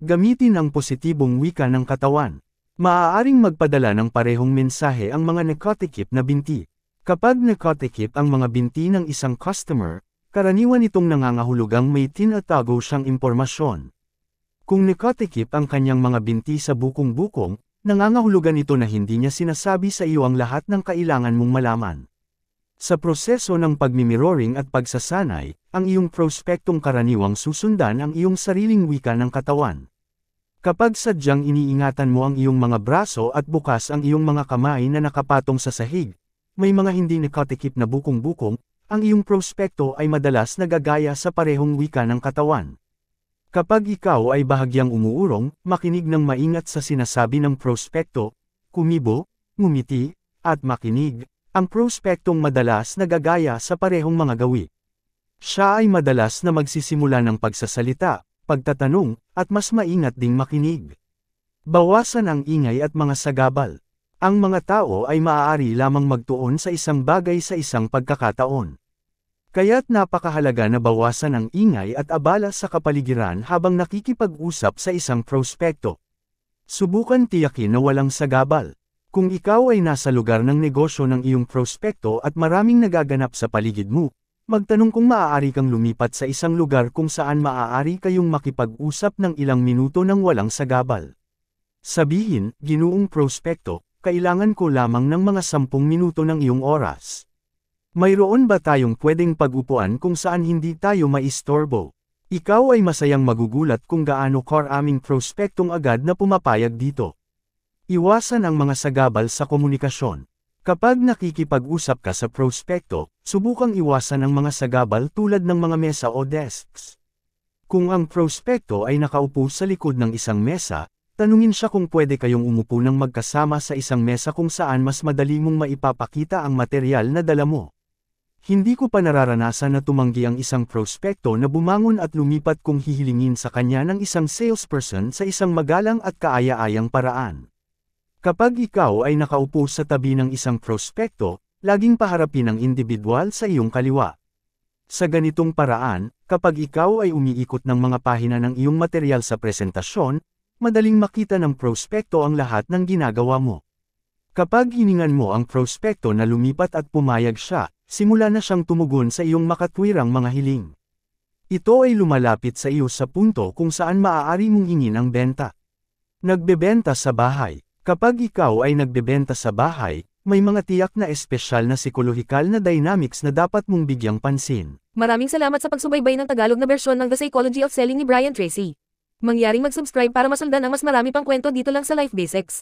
Gamitin ang positibong wika ng katawan. Maaaring magpadala ng parehong mensahe ang mga nakatikip na binti. Kapag nakatikip ang mga binti ng isang customer, karaniwan itong nangangahulugang may tinatago siyang impormasyon. Kung nakatikip ang kanyang mga binti sa bukong-bukong, nangangahulugan ito na hindi niya sinasabi sa iyo ang lahat ng kailangan mong malaman. Sa proseso ng pagmimiroring at pagsasanay, ang iyong prospektong karaniwang susundan ang iyong sariling wika ng katawan. Kapag sadyang iniingatan mo ang iyong mga braso at bukas ang iyong mga kamay na nakapatong sa sahig, may mga hindi nakatikip na bukong-bukong, ang iyong prospekto ay madalas nagagaya sa parehong wika ng katawan. Kapag ikaw ay bahagyang umuurong, makinig ng maingat sa sinasabi ng prospekto, kumibo, ngumiti, at makinig. Ang prospektong madalas nagagaya sa parehong mga gawi. Siya ay madalas na magsisimula ng pagsasalita, pagtatanong, at mas maingat ding makinig. Bawasan ang ingay at mga sagabal. Ang mga tao ay maaari lamang magtuon sa isang bagay sa isang pagkakataon. Kaya't napakahalaga na bawasan ang ingay at abala sa kapaligiran habang nakikipag-usap sa isang prospekto. Subukan tiyakin na walang sagabal. Kung ikaw ay nasa lugar ng negosyo ng iyong prospekto at maraming nagaganap sa paligid mo, magtanong kung maaari kang lumipat sa isang lugar kung saan maaari kayong makipag-usap ng ilang minuto nang walang sagabal. Sabihin, Ginoong prospekto, kailangan ko lamang ng mga 10 minuto ng iyong oras. Mayroon ba tayong pwedeng pag-upuan kung saan hindi tayo maistorbo? Ikaw ay masayang magugulat kung gaano karaming prospektong agad na pumapayag dito. Iwasan ang mga sagabal sa komunikasyon. Kapag nakikipag-usap ka sa prospekto, subukang iwasan ang mga sagabal tulad ng mga mesa o desks. Kung ang prospekto ay nakaupo sa likod ng isang mesa, tanungin siya kung pwede kayong umupo ng magkasama sa isang mesa kung saan mas madali mong maipapakita ang materyal na dala mo. Hindi ko pa nararanasan na tumanggi ang isang prospekto na bumangon at lumipat kung hihilingin sa kanya ng isang salesperson sa isang magalang at kaaya-ayang paraan. Kapag ikaw ay nakaupo sa tabi ng isang prospekto, laging paharapin ang individual sa iyong kaliwa. Sa ganitong paraan, kapag ikaw ay umiikot ng mga pahina ng iyong materyal sa presentasyon, madaling makita ng prospekto ang lahat ng ginagawa mo. Kapag hiningan mo ang prospekto na lumipat at pumayag siya, simula na siyang tumugon sa iyong makatwirang mga hiling. Ito ay lumalapit sa iyo sa punto kung saan maaari mong hingin ang benta. Nagbebenta sa bahay. Kapag ikaw ay nagbebenta sa bahay, may mga tiyak na espesyal na psikolohikal na dynamics na dapat mong bigyang pansin. Maraming salamat sa pagsubaybay ng Tagalog na bersyon ng The Psychology of Selling ni Brian Tracy. Mangyaring mag-subscribe para masundan ang mas marami pang kwento dito lang sa Life Basics.